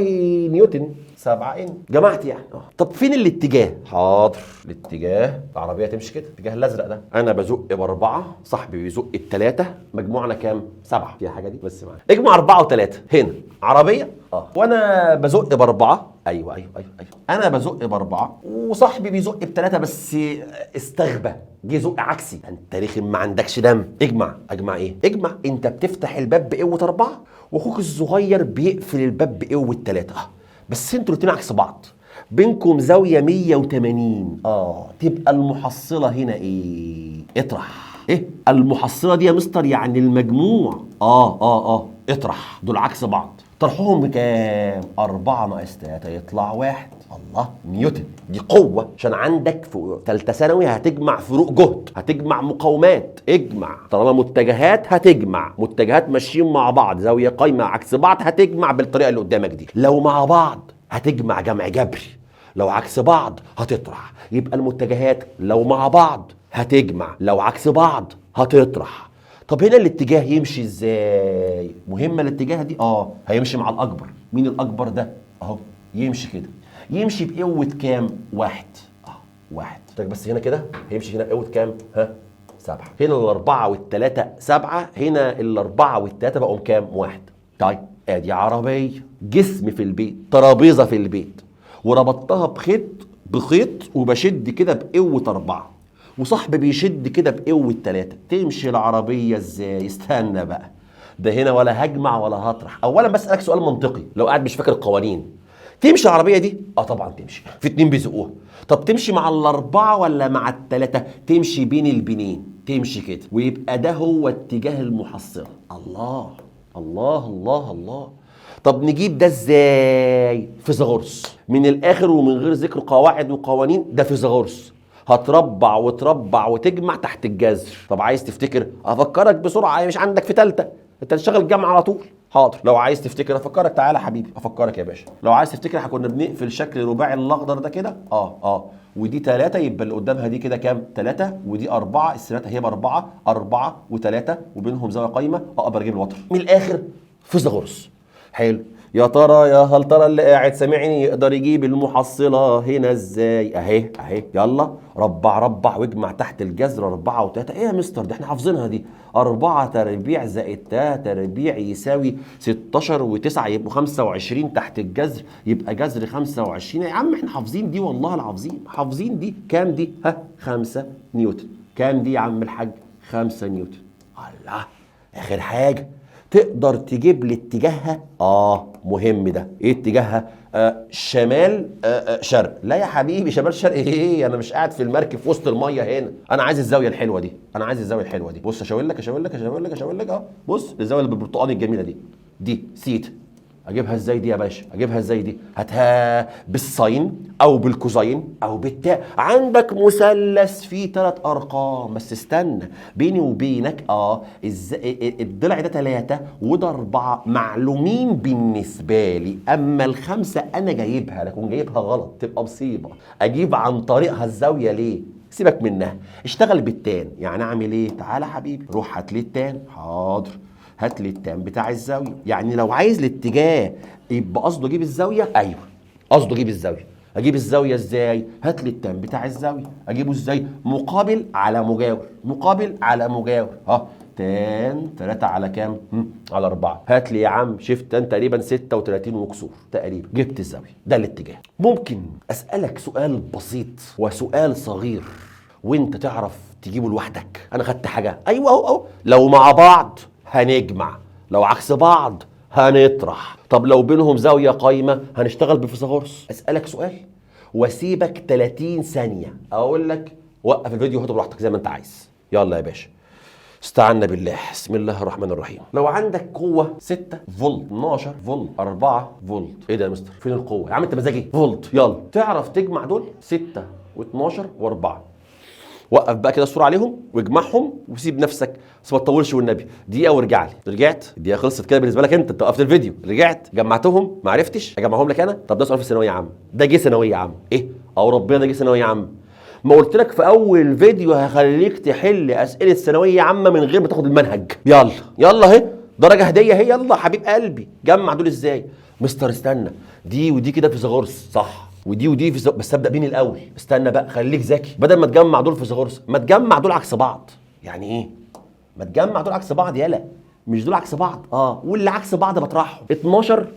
نيوتن. 7 ان. جمعت يعني. طب فين الاتجاه؟ حاضر. الاتجاه العربيه تمشي كده، الاتجاه الازرق ده. انا بزق ب4، صاحبي بيزق ب3، مجموعنا كام؟ 7. فيها حاجه دي بس معايا. اجمع 4 و3 هنا عربيه. وانا بزق ب4. ايوه. انا بزق ب4 وصاحبي بيزق ب3 بس استغبى جه زق عكسي. انت رخم ما عندكش دم. اجمع ايه؟ اجمع انت بتفتح الباب بقوه 4 واخوك الصغير بيقفل الباب بقوه 3. بس انتوا الاتنين عكس بعض، بينكم زاويه 180. تبقى المحصله هنا ايه؟ اطرح. ايه المحصله دي يا مستر؟ يعني المجموع. اطرح. دول عكس بعض، طرحهم بكام؟ 4 ناقص 3 يطلع 1. الله، نيوتن دي قوة. عشان عندك في ثالثة ثانوي هتجمع فروق جهد، هتجمع مقاومات، اجمع. طالما متجهات هتجمع متجهات ماشيين مع بعض، زاوية قايمة عكس بعض هتجمع بالطريقة اللي قدامك دي. لو مع بعض هتجمع جمع جبري، لو عكس بعض هتطرح. يبقى المتجهات لو مع بعض هتجمع، لو عكس بعض هتطرح. طب هنا الاتجاه يمشي ازاي؟ مهمة الاتجاه دي. هيمشي مع الأكبر. مين الأكبر ده؟ اهو يمشي كده. يمشي بقوة كام؟ 1. 1. طيب بس هنا كده هيمشي هنا بقوة كام؟ 7. هنا الأربعة والتلاتة 7، هنا الأربعة والتلاتة بقوا كام؟ 1. طيب ادي عربية، جسم في البيت، ترابيزة في البيت، وربطتها بخيط وبشد كده بقوة 4، وصاحبي بيشد كده بقوة 3. تمشي العربية ازاي؟ استنى بقى، ده هنا ولا هجمع ولا هطرح. اولا بسألك سؤال منطقي لو قاعد مش فاكر القوانين. تمشي العربية دي؟ طبعا تمشي، في 2 بيزقوها. طب تمشي مع ال4 ولا مع ال3؟ تمشي بين البنين، تمشي كده، ويبقى ده هو اتجاه المحصلة. الله الله الله الله. طب نجيب ده ازاي؟ فيثاغورس. من الاخر ومن غير ذكر قواعد وقوانين، ده فيثاغورس. هتربع وتربع وتجمع تحت الجذر. طب عايز تفتكر؟ افكرك بسرعه، مش عندك في ثالثه، انت تشتغل الجمع على طول. حاضر. لو عايز تفتكر افكرك، تعالى حبيبي افكرك يا باشا. لو عايز تفتكر احنا كنا بنقفل شكل رباعي الاخضر ده كده. ودي 3، يبقى اللي قدامها دي كده كام؟ 3، ودي 4. الثلاثه هي ب4، 4 و3 وبينهم زاويه قايمه. اقدر اجيب الوتر من الاخر. فيثاغورس. حلو. يا ترى يا هل ترى اللي قاعد سامعني يقدر يجيب المحصله هنا ازاي؟ اهي يلا ربع ربع واجمع تحت الجذر 4 و3. ايه يا مستر دي احنا حافظينها دي. 4 تربيع زائد 3 تربيع يساوي 16 و9 يبقوا 25 تحت الجذر، يبقى جذر 25. يا عم احنا حافظين دي والله العظيم، حافظين دي. كام دي؟ 5 نيوتن. كام دي يا عم الحاج؟ 5 نيوتن. الله. اخر حاجه تقدر تجيب لي اتجاهها؟ مهم ده. ايه اتجاهها؟ شمال شرق. لا يا حبيبي، شمال شرق ايه؟ انا مش قاعد في المركب في وسط الميه هنا. انا عايز الزاويه الحلوه دي، انا عايز الزاويه الحلوه دي. بص اشاور لك اشاور لك اشاور لك اشاور لك بص الزاويه اللي بالبرتقالي الجميله دي سيتا. اجيبها ازاي دي يا باشا؟ اجيبها ازاي دي؟ هاتها بالساين او بالكوزاين او بالتاء. عندك مثلث فيه 3 ارقام، بس استنى بيني وبينك الضلع ده 3 وده 4 معلومين بالنسبه لي، اما ال5 انا جايبها لكن جايبها غلط، تبقى مصيبه. اجيب عن طريقها الزاويه ليه؟ سيبك منها، اشتغل بالتان. يعني اعمل ايه؟ تعالى حبيبي روح هات لي التان. حاضر. هات لي التان بتاع الزاويه. يعني لو عايز الاتجاه يبقى قصده اجيب الزاويه. ايوه قصده اجيب الزاويه. اجيب الزاويه ازاي؟ هات لي التان بتاع الزاويه. اجيبه ازاي؟ مقابل على مجاور، مقابل على مجاور. تان 3 على كام؟ على 4. هات لي يا عم شيفت تان تقريبا 36 وكسور تقريبا. جبت الزاويه. ده الاتجاه. ممكن اسالك سؤال بسيط وسؤال صغير وانت تعرف تجيبه لوحدك؟ انا خدت حاجه. ايوه اهو. لو مع بعض هنجمع، لو عكس بعض هنطرح. طب لو بينهم زاويه قايمه هنشتغل بفيثاغورس. اسالك سؤال واسيبك 30 ثانيه اقول لك وقف الفيديو وهاته براحتك زي ما انت عايز. يلا يا باشا استعنا بالله. بسم الله الرحمن الرحيم. لو عندك قوه 6 فولت، 12 فولت، 4 فولت. ايه ده يا مستر؟ فين القوه يا عم؟ انت مزاجي فولت. يلا تعرف تجمع دول 6 و12 و4. وقف بقى كده الصوره عليهم واجمعهم وسيب نفسك، بس ما تطولش والنبي. دقيقه وارجع لي. رجعت الدقيقه خلصت كده بالنسبه لك انت وقفت الفيديو. رجعت جمعتهم ما عرفتش اجمعهم لك انا. طب ده سؤال في الثانويه عامه، ده جه ثانويه عامه. ايه او ربنا ده جه ثانويه عامه. ما قلت لك في اول فيديو هخليك تحل اسئله ثانويه عامه من غير ما تاخد المنهج. يلا يلا اهي درجه هديه اهي. يلا حبيب قلبي جمع دول ازاي؟ مستر استنى، دي ودي كده فيثاغورس صح، ودي بس ابدا بين الاول. استنى بقى خليك ذكي، بدل ما تجمع دول فيثاغورس ما تجمع دول عكس بعض. يعني ايه؟ ما تجمع دول عكس بعض. يلا مش دول عكس بعض واللي عكس بعض بطرحهم. 12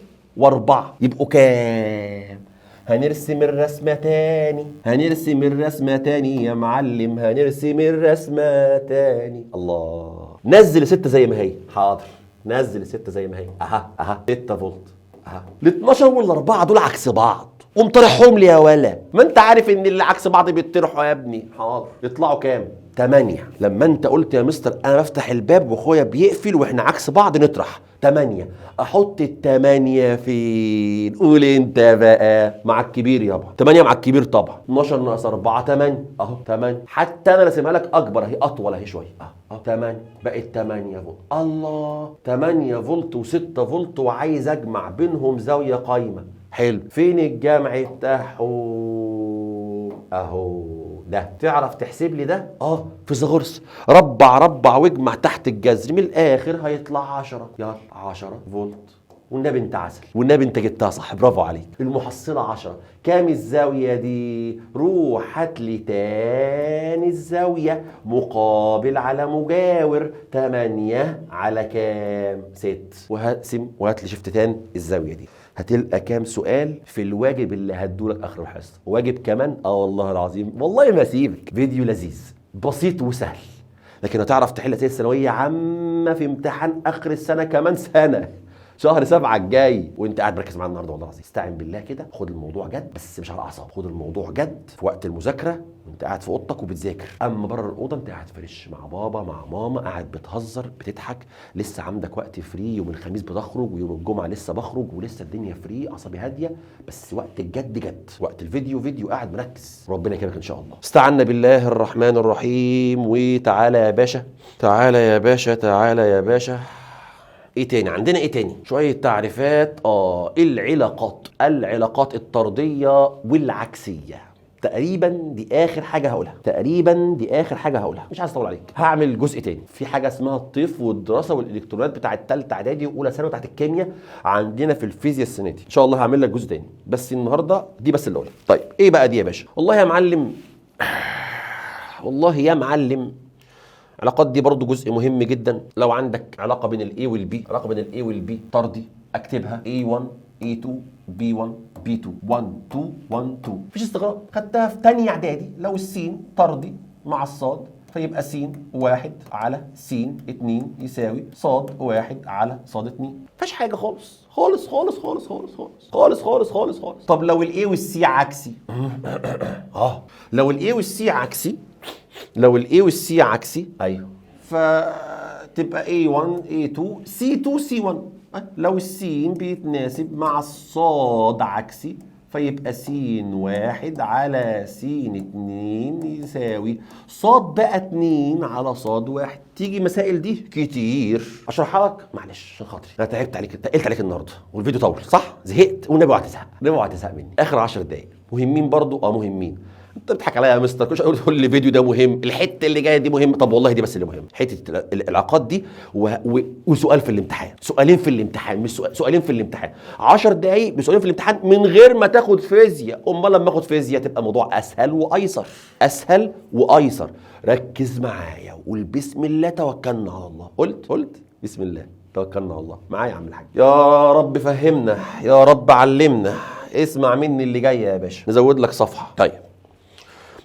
و4 يبقوا كام؟ هنرسم الرسمه تاني، هنرسم الرسمه تاني يا معلم، هنرسم الرسمه تاني. الله. نزل 6 زي ما هي. حاضر نزل 6 زي ما هي. اها 6 فولت. ال 12 وال 4 دول عكس بعض، قوم طرحهم لي يا ولا. ما انت عارف ان اللي عكس بعض بيطرحوا يا ابني. حاضر. يطلعوا كام؟ 8. لما انت قلت يا مستر انا بفتح الباب واخويا بيقفل واحنا عكس بعض نطرح 8. احط ال8 فين؟ قول انت بقى. مع الكبير يابا. 8 مع الكبير طبعا. 12 ناقص 4 8 اهو 8. حتى انا راسمها لك اكبر اهي، اطول اهي شويه اهو 8. بقت 8 فولت. الله، 8 فولت و6 فولت وعايز اجمع بينهم زاويه قايمه. حلو. فين الجمع بتاعهم؟ اهو ده. تعرف تحسب لي ده؟ فيثاغورس. ربع ربع واجمع تحت الجذر، من الاخر هيطلع 10. يلا 10 فولت. والنبي انت عسل، والنبي انت جبتها صح، برافو عليك. المحصله 10. كام الزاويه دي؟ روح هات لي تاني الزاويه، مقابل على مجاور. 8 على كام؟ 6. وهقسم وهات لي شفت تاني الزاويه دي. هتلقى كام سؤال في الواجب اللي هدولك اخر الحصه. واجب كمان والله العظيم، والله ما اسيبك. فيديو لذيذ بسيط وسهل، لكن هتعرف تحل اسئله ثانويه عامه في امتحان اخر السنه كمان سنه، شهر 7 الجاي، وانت قاعد مركز معايا النهارده. والله العظيم استعن بالله كده، خد الموضوع جد بس مش على اعصاب. خد الموضوع جد في وقت المذاكره وانت قاعد في اوضتك وبتذاكر. اما بره الاوضه انت قاعد فريش مع بابا مع ماما، قاعد بتهزر بتضحك، لسه عندك وقت فري. يوم الخميس بتخرج ويوم الجمعه لسه بخرج، ولسه الدنيا فري، اعصابي هاديه. بس وقت الجد جد، وقت الفيديو فيديو، قاعد مركز. ربنا يكرمك ان شاء الله. استعنا بالله الرحمن الرحيم. وتعالى يا باشا، تعالى يا باشا، تعالى يا باشا. ايه تاني عندنا؟ ايه تاني؟ شويه تعريفات. العلاقات الطرديه والعكسيه. تقريبا دي اخر حاجه هقولها. مش عايز اطول عليك. هعمل جزء تاني في حاجه اسمها الطيف والدراسه والالكترونات بتاعه ثالثه اعدادي واولى ثانوي بتاعه الكيمياء عندنا في الفيزياء السنه دي. ان شاء الله هعمل لك جزء تاني، بس النهارده دي بس اللي اقولها. طيب ايه بقى دي يا باشا؟ والله يا معلم، والله يا معلم، العلاقات دي برضو جزء مهم جدا. لو عندك علاقه بين الاي والبي طردي، اكتبها A1 A2 B1 B2 1 2 1 2. مفيش استغراب، خدتها في ثانيه اعدادي. لو السين طردي مع الصاد فيبقى س 1 على س 2 يساوي صاد 1 على صاد 2. مفيش حاجه خالص خالص خالص خالص خالص خالص خالص خالص خالص. طب لو الاي والسي عكسي، لو الاي والسي عكسي، ايوه، فتبقى A1 A2 C2 C1. لو السين بيتناسب مع الصاد عكسي فيبقى س 1 على س 2 يساوي صاد بقى 2 على صاد 1. تيجي مسائل دي كتير اشرحها لك، معلش عشان خاطري انا تعبت عليك، تقلت عليك النهارده والفيديو طول، صح؟ زهقت والنبي هتزهق مني. اخر 10 دقايق مهمين برضو، مهمين. انت بتضحك عليا يا مستر، كل شويه تقول لي الفيديو ده مهم، الحته اللي جايه دي مهمه. طب والله دي بس اللي مهم، حته العلاقات دي وسؤال في الامتحان، سؤالين في الامتحان، مش سؤالين في الامتحان. 10 دقايق بسؤالين في الامتحان من غير ما تاخد فيزياء. امال لما اخد فيزياء تبقى الموضوع اسهل وايسر. ركز معايا وقول بسم الله توكلنا على الله. قلت بسم الله توكلنا على الله. معايا يا عم الحاج. يا رب فهمنا، يا رب علمنا. اسمع مني اللي جاي يا باشا، نزود لك صفحه. طيب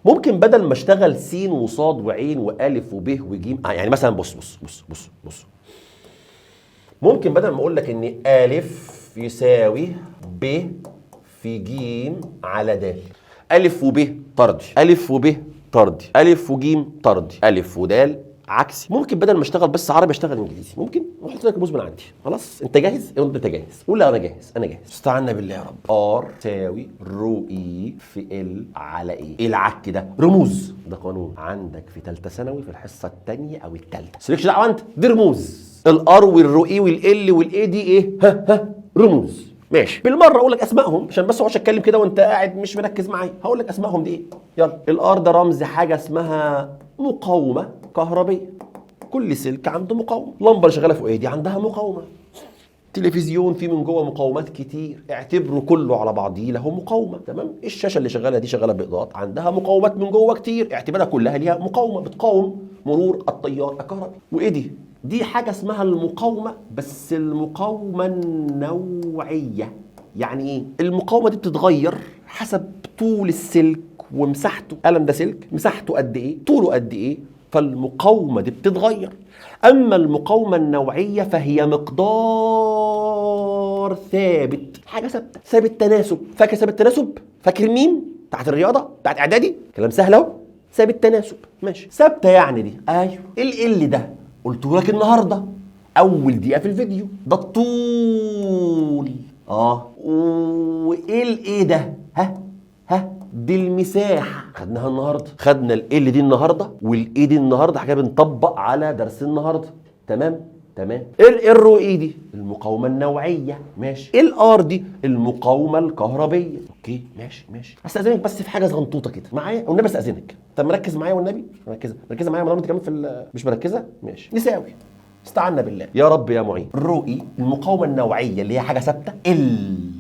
ممكن بدل ما اشتغل س وصاد وعين والف وب وج، يعني مثلا بص ممكن بدل ما اقول لك ان الف يساوي ب في ج على د، الف وب طردي، الف وب طردي، الف وج طردي، الف ودال عكسي. ممكن بدل ما اشتغل بس عربي اشتغل انجليزي. ممكن احط لك رموز من عندي. خلاص انت جاهز؟ انت جاهز؟ قول انا جاهز. استعنا بالله يا رب. ار تساوي رو اي في ال على ايه العك ده؟ رموز. ده قانون عندك في ثالثه ثانوي في الحصه الثانيه او الثالثه. سيبكش دعوه انت، دي رموز. الار والرو اي والال والاي دي ايه؟ رموز. ماشي، بالمره اقول لك اسمائهم عشان بس ما اقعدش اتكلم كده وانت قاعد مش مركز معايا. هقول لك اسمائهم دي ايه. يلا. الار ده رمز حاجه اسمها مقاومه كهربيه. كل سلك عنده مقاومه. لمبه اللي شغاله فوق دي عندها مقاومه. تلفزيون فيه من جوه مقاومات كتير، اعتبره كله على بعضيه له مقاومه. تمام. الشاشه اللي شغاله دي شغاله باضاءات، عندها مقاومات من جوه كتير، اعتبرها كلها ليها مقاومه بتقاوم مرور التيار الكهربي. وايه دي حاجه اسمها المقاومه، بس المقاومه النوعيه. يعني ايه؟ المقاومه دي بتتغير حسب طول السلك ومساحته. قلم ده سلك، مساحته قد ايه، طوله قد ايه، فالمقاومه دي بتتغير. اما المقاومه النوعيه فهي مقدار ثابت، حاجه ثابته، ثابت تناسب. فاكر ثابت تناسب؟ فاكر مين بتاعت الرياضه بتاعت اعدادي؟ كلام سهل اهو. ثابت تناسب، ماشي. ثابته يعني دي. ايوه. ال ده قلته لك النهارده، اول دقيقه في الفيديو، ده الطول. وايه الايه ده؟ دي المساحه. خدناها النهارده، خدنا ال دي النهارده والاي دي النهارده، حاجه بنطبق على درس النهارده. تمام. الار واي دي المقاومه النوعيه، ماشي. الار دي المقاومه الكهربيه، اوكي ماشي. استاذنك بس في حاجه صغنطوطه كده معايا والنبي، استاذنك. طب مركز معايا والنبي، مركزه معايا. ما انت كمان مش مركزه، ماشي. نساوي، استعنا بالله يا رب يا معين. الرؤي المقاومه النوعيه اللي هي حاجه ثابته،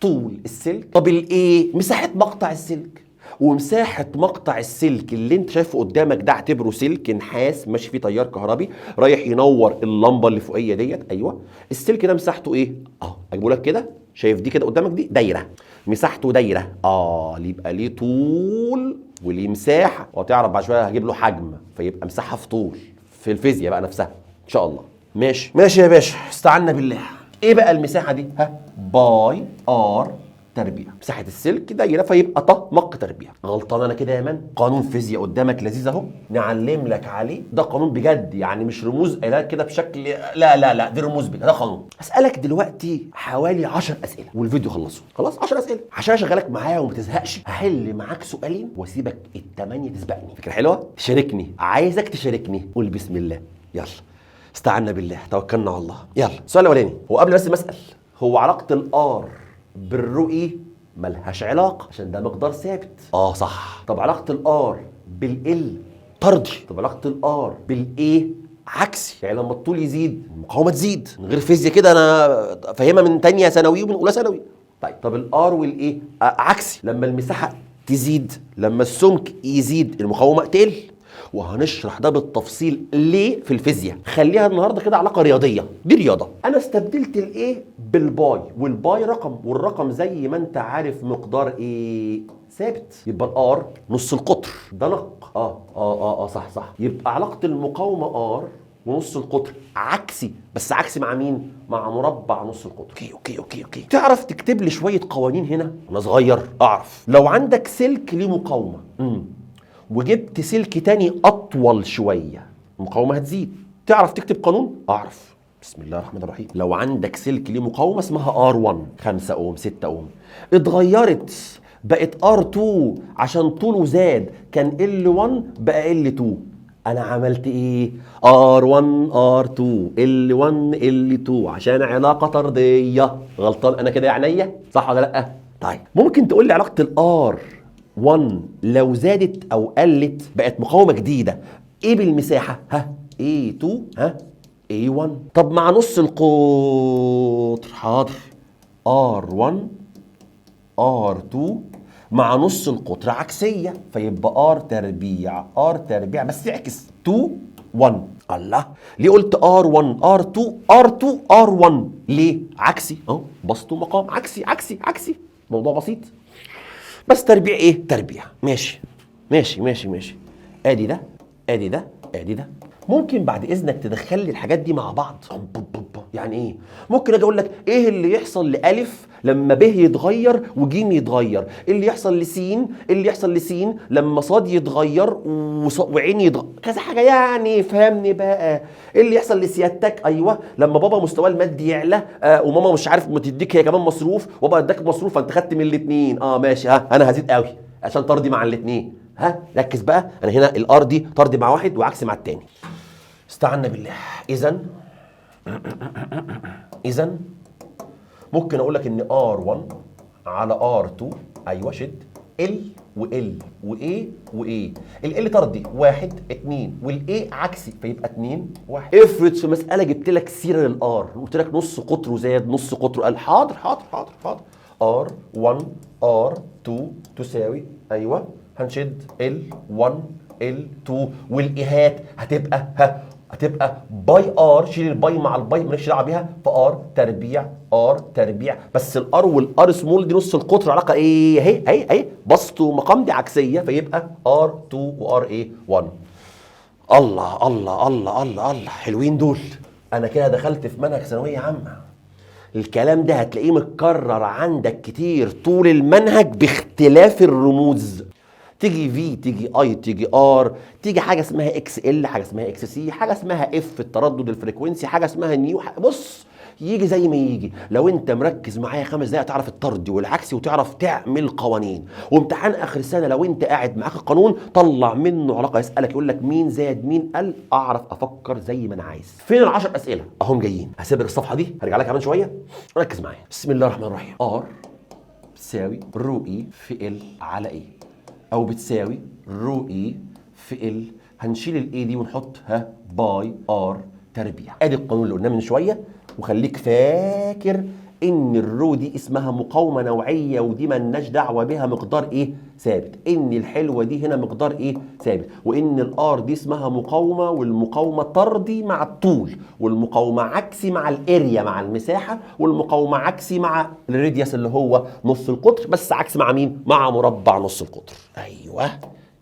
طول السلك. طب الايه؟ مساحه مقطع السلك. ومساحه مقطع السلك اللي انت شايفه قدامك ده اعتبره سلك نحاس ماشي فيه تيار كهربي رايح ينور اللمبه اللي فوقيه ديت. ايوه، السلك ده مساحته ايه؟ اجيبه لك كده. شايف دي كده قدامك دي دايره، مساحته دايره. يبقى ليه طول وليه مساحه، وهتعرف بعد شويه هجيب له حجم، فيبقى مساحه في طول في الفيزياء بقى نفسها ان شاء الله. ماشي يا باشا، استعنا بالله. ايه بقى المساحه دي؟ باي ار تربيع. مساحه السلك دايره، فيبقى مق تربيع. غلطان انا كده يا مان؟ قانون فيزياء قدامك لذيذ اهو، نعلم لك عليه. ده قانون بجد، يعني مش رموز قايلها كده بشكل، لا دي رموز بجد، ده قانون. اسالك دلوقتي حوالي 10 اسئله والفيديو خلاص 10 اسئله عشان اشغلك معايا وما تزهقش. هحل معاك سؤالين واسيبك ال8 تسبقني. فكره حلوه؟ تشاركني، عايزك تشاركني. قول بسم الله، يلا. استعنا بالله، توكلنا على الله. يلا السؤال الاولاني. هو قبل بس ما اسال، هو علاقه الار بالرؤي ملهاش علاقه عشان ده مقدار ثابت. صح. طب علاقه الار بالال طردي. طب علاقه الار بالايه عكسي، يعني لما الطول يزيد المقاومه تزيد. من غير فيزياء كده، انا فاهمها من تانية ثانوي ومن اولى ثانوي. طب الار والايه عكسي، لما المساحه تزيد، لما السمك يزيد المقاومه تقل. وهنشرح ده بالتفصيل ليه في الفيزياء. خليها النهارده كده علاقه رياضيه، دي رياضه. انا استبدلت الايه بالباي، والباي رقم، والرقم زي ما انت عارف مقدار ايه ثابت، يبقى الار نص القطر. ده نق صح. يبقى علاقه المقاومه ار ونص القطر عكسي، بس عكسي مع مين؟ مع مربع نص القطر. اوكي. تعرف تكتب لي شويه قوانين هنا؟ انا صغير اعرف. لو عندك سلك ليه مقاومه وجبت سلك تاني اطول شويه، المقاومه هتزيد. تعرف تكتب قانون؟ اعرف. بسم الله الرحمن الرحيم. لو عندك سلك ليه مقاومه اسمها R1 5 اوم 6 اوم، اتغيرت بقت R2 عشان طوله زاد، كان L1 بقى L2. انا عملت ايه؟ R1 R2 L1 L2 عشان علاقه طرديه. غلطان انا كده يا عينيا؟ صح ولا لا؟ طيب ممكن تقول لي علاقه الار 1 لو زادت او قلت بقت مقاومه جديده، ايه بالمساحه؟ A2 A1. طب مع نص القطر، حاضر، R1 R2 مع نص القطر عكسيه، فيبقى R تربيع بس اعكس 2 1. الله، ليه قلت R1 R2 R1؟ ليه؟ عكسي اهو، بسط ومقام، عكسي. موضوع بسيط. بس تربيع ايه؟ تربيع. ماشي. ادي ده. ممكن بعد اذنك تدخل لي الحاجات دي مع بعض؟ يعني ايه؟ ممكن اجي اقول لك ايه اللي يحصل لالف لما ب يتغير وجيم يتغير، ايه اللي يحصل لسين، ايه اللي يحصل لسين لما صاد يتغير وعين يتغير، كذا حاجه يعني. فهمني بقى ايه اللي يحصل لسيادتك. ايوه، لما بابا مستواه المادي يعلى وماما مش عارف ما تديك هي كمان مصروف، وبابا اداك مصروف فانت خدت من الاثنين. ماشي، انا هزيد قوي عشان ترضي مع الاثنين. ركز بقى، انا هنا الار دي طرد مع واحد وعكس مع الثاني. استعنا بالله. اذا ممكن اقول لك ان R1 على R2، ايوه شد، L وال وA وA. ال طردي 1 2 والA عكسي، فيبقى 2 1. افرض في مساله جبت لك سيره للار وقلت لك نص قطره زاد نص قطره قل، حاضر. R1 R2 تساوي، ايوه هنشد L1 L2 والايهات هتبقى باي ار. شيل الباي مع الباي مالكش دعوه بيها، فار تربيع. بس الار والار سمول دي نص القطر، علاقه ايه؟ اهي بسط ومقام دي عكسيه، فيبقى R2 وار ايه 1. الله حلوين دول. انا كده دخلت في منهج ثانويه عامه. الكلام ده هتلاقيه متكرر عندك كتير طول المنهج باختلاف الرموز. تيجي في، تيجي اي، تيجي ار، تيجي حاجه اسمها اكس ال، حاجه اسمها اكس سي، حاجه اسمها اف التردد الفريكونسي، حاجه اسمها نيو، بص يجي زي ما يجي. لو انت مركز معايا 5 دقايق تعرف الطردي والعكسي وتعرف تعمل قوانين. وامتحان اخر السنه لو انت قاعد معاك القانون طلع منه علاقه، يسالك يقول لك مين زاد مين قل، اعرف افكر زي ما انا عايز. فين ال10 اسئله اهم جايين. هسيب لك الصفحه دي هرجع لك كمان شويه، ركز معايا. بسم الله الرحمن الرحيم. ار بتساوي رو اي في ال على ايه، او بتساوي رو اي في ال، هنشيل الاي دي ونحط باي ار تربيع. ادي القانون اللي قلناه من شويه. وخليك فاكر ان الرو دي اسمها مقاومه نوعيه، ودي مالناش دعوه بها مقدار ايه ثابت. ان الحلوه دي هنا مقدار ايه ثابت. وان الار دي اسمها مقاومه، والمقاومه طردي مع الطول، والمقاومه عكسي مع الاريا مع المساحه، والمقاومه عكسي مع الراديوس اللي هو نص القطر، بس عكس مع مين؟ مع مربع نص القطر. ايوه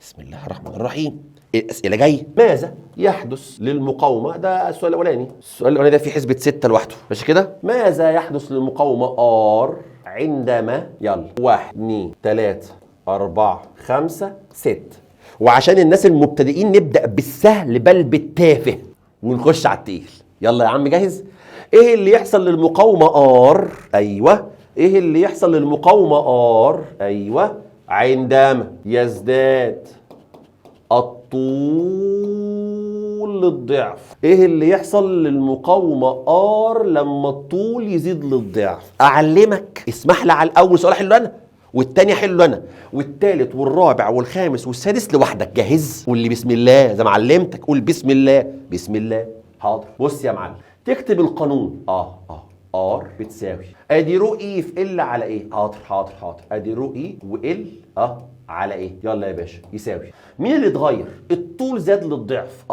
بسم الله الرحمن الرحيم. الاسئله جايه. ماذا يحدث للمقاومه؟ ده السؤال الاولاني. السؤال الاولاني ده في حسبه 6 لوحده، ماشي كده؟ ماذا يحدث للمقاومه ار عندما، يلا 1 2 3 4 5 6. وعشان الناس المبتدئين نبدا بالسهل بل بالتافه ونخش على التقيل. يلا يا عم جاهز؟ ايه اللي يحصل للمقاومه ار؟ ايوه ايه اللي يحصل للمقاومه ار؟ ايوه عندما يزداد الطول للضعف. ايه اللي يحصل للمقاومه ار لما الطول يزيد للضعف؟ اعلمك. اسمح لي على الاول سؤال احله انا، والتاني احله انا، والتالت والرابع والخامس والسادس لوحدك. جاهز؟ قول لي بسم الله زي ما علمتك. قول بسم الله. بسم الله. حاضر. بص يا معلم، تكتب القانون ار بتساوي ادي رو اي في ال على ايه. حاضر. ادي رو اي وال على ايه؟ يلا يا باشا يساوي مين اللي اتغير؟ الطول زاد للضعف.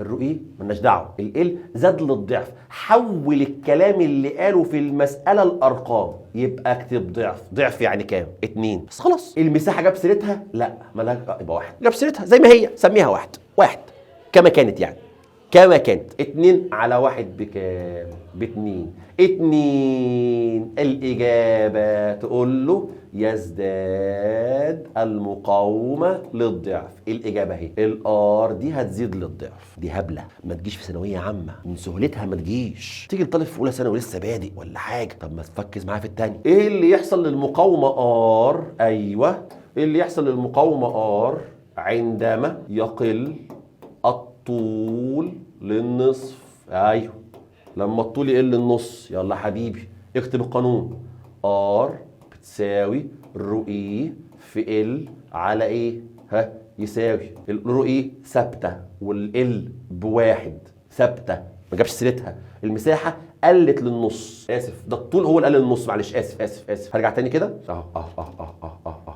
الرو ايه مالناش دعوه، ال زاد للضعف. حول الكلام اللي قاله في المساله الارقام، يبقى اكتب ضعف يعني كام؟ 2 بس خلاص. المساحه جاب سيرتها؟ لا مالهاش، يبقى 1. جاب سيرتها زي ما هي سميها 1 كما كانت، يعني كما كانت. 2 على 1 بكام؟ ب2. 2 الإجابة تقول له يزداد المقاومة للضعف. الإجابة اهي، الار دي هتزيد للضعف. دي هبلة ما تجيش في ثانوية عامة، من سهولتها ما تجيش. تيجي الطالب في أولى ثانوي لسه بادئ ولا حاجة. طب ما تفكز معايا في التاني. إيه اللي يحصل للمقاومة ار؟ أيوه إيه اللي يحصل للمقاومة ار عندما يقل الطول للنصف؟ ايوه لما الطول يقل النص. يلا حبيبي اكتب القانون. ار بتساوي رو اي في ال على ايه؟ يساوي الرو اي ثابته والال ب1 ثابته ما جابش سيرتها. المساحه قلت للنص. اسف ده الطول هو اللي قل للنص، معلش اسف. هرجع تاني كده.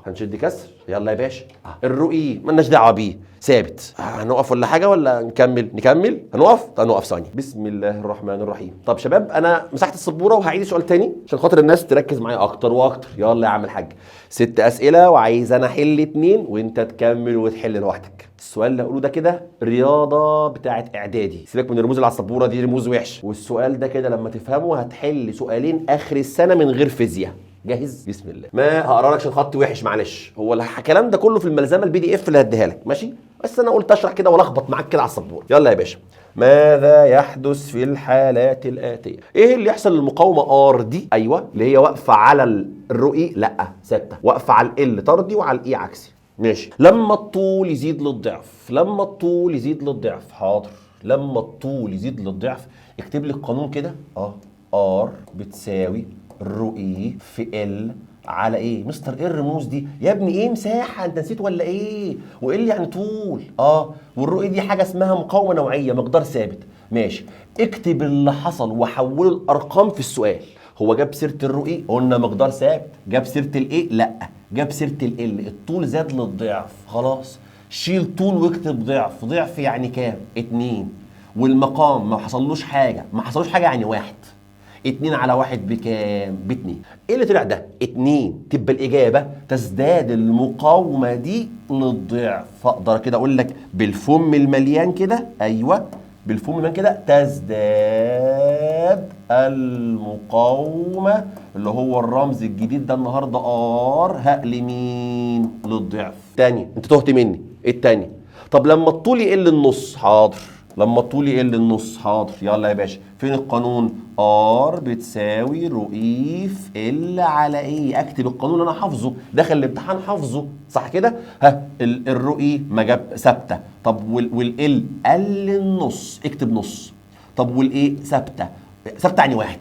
هنشد كسر. يلا يا باشا. الرو اي مالناش دعوه بيه ثابت. هنقف ولا حاجه ولا نكمل؟ هنقف. طب نقف ثانيه. بسم الله الرحمن الرحيم. طب شباب انا مسحت السبوره وهعيد سؤال تاني عشان خاطر الناس تركز معايا اكتر واكتر. يلا يا عم الحاج 6 اسئله وعايز انا احل 2 وانت تكمل وتحل لوحدك. السؤال اللي هقوله ده كده رياضه بتاعت اعدادي، سيبك من الرموز اللي على السبوره دي رموز وحش. والسؤال ده كده لما تفهمه هتحل سؤالين اخر السنه من غير فيزياء. جاهز؟ بسم الله. ما هقرا لك عشان خطي وحش معلش، هو الكلام ده كله في الملزمه PDF اللي هديها لك ماشي، بس انا قلت اشرح كده والخبط معاك كده على السبوره. يلا يا باشا. ماذا يحدث في الحالات الآتية؟ ايه اللي يحصل للمقاومة ار دي؟ ايوه اللي هي واقفة على الرؤي، لا ثابتة، واقفة على ال طردي وعلى الاي عكسي. ماشي. لما الطول يزيد للضعف. حاضر. لما الطول يزيد للضعف اكتب لي القانون كده. ار بتساوي الرؤي في ال على ايه؟ مستر ايه الرموز دي؟ يا ابني ايه مساحه؟ انت نسيت ولا ايه؟ وايه اللي يعني طول؟ والرؤيه دي حاجه اسمها مقاومه نوعيه مقدار ثابت. ماشي. اكتب اللي حصل وحوله الارقام في السؤال. هو جاب سيره الرؤيه قلنا مقدار ثابت، جاب سيره الايه؟ لا جاب سيره ال. الطول زاد للضعف. خلاص شيل طول واكتب ضعف يعني كام؟ 2. والمقام ما حصلوش حاجه يعني 1. 2 على 1 بكام؟ ب2. ايه اللي طلع ده؟ 2. تبقى الاجابه تزداد المقاومه دي للضعف. فاقدر كده اقول لك بالفم المليان كده، ايوه بالفم المليان كده، تزداد يزداد المقاومة اللي هو الرمز الجديد ده النهارده ار لمين؟ للضعف. تاني انت تهت مني، ايه التاني؟ طب لما الطول يقل النص، حاضر. لما الطول يقل النص، حاضر. يلا يا باشا، فين القانون؟ ار بتساوي رو اي في ال على ايه. اكتب القانون اللي انا حافظه، داخل الامتحان حافظه، صح كده؟ الرو اي ما جاب ثابته. طب والال قل النص، اكتب نص. طب والايه؟ ثابته. ثابته يعني واحد.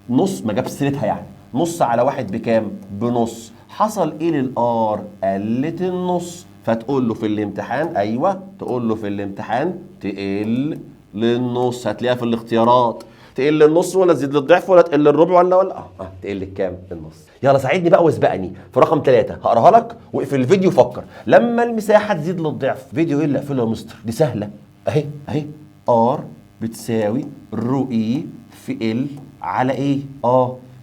نص ما جاب سيرتها، يعني نص على واحد بكام؟ بنص. حصل ايه للار؟ قلت النص. فتقول له في الامتحان، ايوه تقول له في الامتحان تقل للنص. هتلاقيها في الاختيارات، تقل للنص ولا تزيد للضعف ولا تقل للربع ولا تقل الكام؟ النص. يلا ساعدني بقى واسبقني في رقم 3. هقراها لك واقفل الفيديو فكر. لما المساحه تزيد للضعف، فيديو ايه اللي اقفله يا مستر؟ دي سهله اهي ار بتساوي رو اي في ال على ايه؟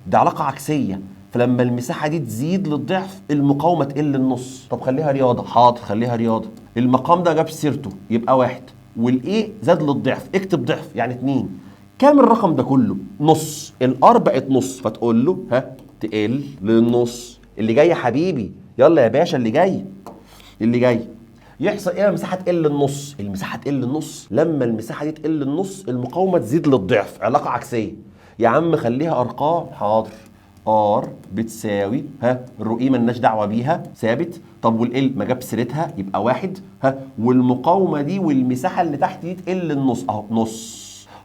دي علاقه عكسيه. فلما المساحه دي تزيد للضعف المقاومه تقل النص. طب خليها رياضه، حاضر خليها رياضه. المقام ده جاب سيرته يبقى واحد، والايه زاد للضعف، اكتب ضعف يعني 2. كام الرقم ده كله؟ نص. الار بقت نص، فتقول له تقل للنص. اللي جاي يا حبيبي، يلا يا باشا اللي جاي يحصل ايه؟ المساحه تقل النص. المساحه تقل النص، لما المساحه دي تقل النص المقاومه تزيد للضعف. علاقه عكسيه يا عم، خليها ارقام، حاضر. ار بتساوي الرو اي مالناش دعوه بيها، ثابت. طب والال ما جاب سيرتها يبقى واحد. والمقاومه دي والمساحه اللي تحت دي تقل النص، اهو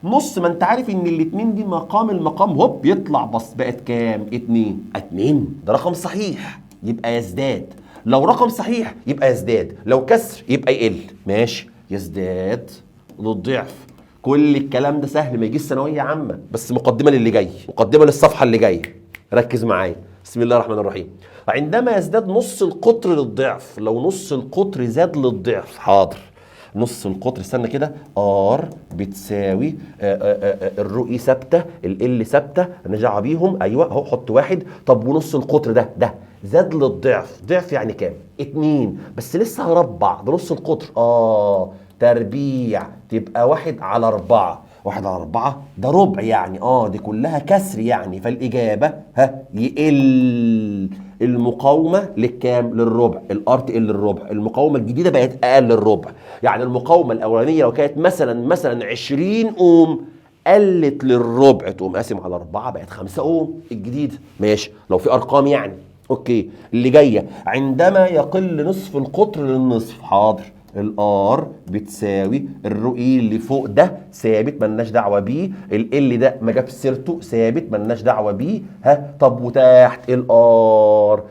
نص. ما انت عارف ان الاتنين دي مقام المقام هوب يطلع، بس بقت كام؟ 2. ده رقم صحيح يبقى يزداد. لو رقم صحيح يبقى يزداد، لو كسر يبقى يقل. ماشي، يزداد للضعف. كل الكلام ده سهل، ما يجيش ثانويه عامه، بس مقدمه للي جاي، مقدمه للصفحه اللي جايه. ركز معايا، بسم الله الرحمن الرحيم. عندما يزداد نص القطر للضعف، لو نص القطر زاد للضعف، حاضر. نص القطر، استنى كده، ار بتساوي الرو اي ثابته، ال ثابته، نرجع بيهم، ايوه اهو، حط واحد. طب ونص القطر ده زاد للضعف، ضعف يعني كام؟ 2. بس لسه هربع، ده نص القطر، تربيع، تبقى 1/4. 1/4 ده ربع يعني، دي كلها كسر يعني. فالاجابه يقل المقاومه للكام؟ للربع. الار تقل للربع، المقاومه الجديده بقت اقل الربع. يعني المقاومه الاولانيه لو كانت مثلا 20 اوم، قلت للربع، تقوم قاسم على 4 بقت 5 اوم الجديده. ماشي، لو في ارقام يعني. اوكي، اللي جايه، عندما يقل نصف القطر للنصف، حاضر. الار بتساوي الرو اي اللي فوق ده ثابت مالناش دعوه بيه، ال ده ما جاب سيرته ثابت مالناش دعوه بيه. طب وتحت الار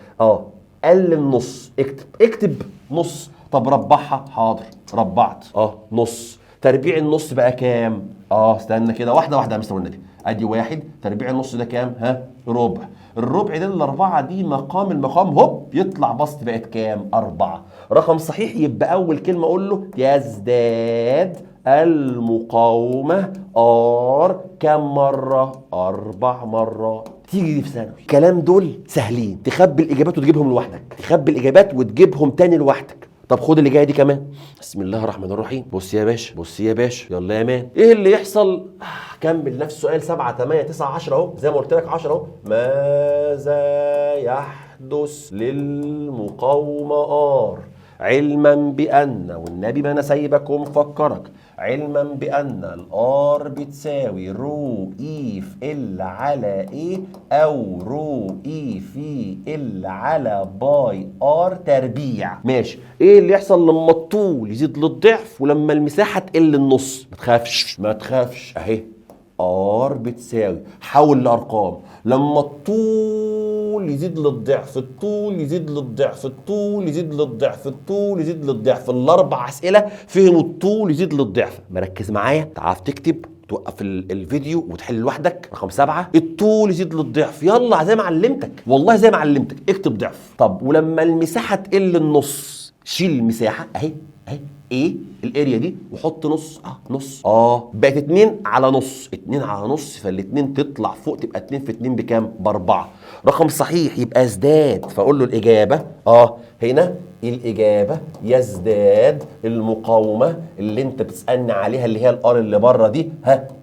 قل النص، اكتب نص. طب ربعها، حاضر ربعت نص. تربيع النص بقى كام؟ استنى كده، واحده يا مستر النبي. ادي 1. تربيع النص ده كام؟ ربع. الربع ده ال4 دي مقام المقام هوب يطلع بسط، بقت كام؟ 4. رقم صحيح، يبقى اول كلمه اقول له يزداد المقاومه ار كم مره؟ 4 مرات. تيجي دي في ثانوي. الكلام دول سهلين، تخبي الاجابات وتجيبهم لوحدك، تخبي الاجابات وتجيبهم تاني لوحدك. طب خد اللي جايه دي كمان، بسم الله الرحمن الرحيم. بص يا باشا، يلا يا مان. ايه اللي يحصل؟ كمل نفس السؤال. 7 8 9 10 اهو، زي ما قلت لك 10 اهو. ماذا يحدث للمقاومه ار علما بان، والنبي ما انا سايبك ومفكرك، علما بان الار بتساوي رو اي في ال على ايه، او رو اي في ال على باي ار تربيع. ماشي، ايه اللي يحصل لما الطول يزيد للضعف ولما المساحه تقل النص؟ ما تخافش اهي، ار بتساوي، حول لارقام. لما الطول يزيد للضعف، الطول يزيد للضعف، الطول يزيد للضعف، الطول يزيد للضعف. الاربع اسئله فهموا الطول يزيد للضعف. مركز معايا، تعرف تكتب، توقف الفيديو وتحل لوحدك. رقم 7، الطول يزيد للضعف. يلا زي ما علمتك، والله زي ما علمتك، اكتب ضعف. طب ولما المساحه تقل النص، شيل المساحه اهي ايه الاريا دي وحط نص. نص بقت 2 على نص، 2 على نص، فالاتنين تطلع فوق، تبقى 2 في 2 بكام؟ ب4. رقم صحيح يبقى ازداد، فاقول له الاجابه هنا الاجابه يزداد المقاومه اللي انت بتسالني عليها، اللي هي الار اللي بره دي،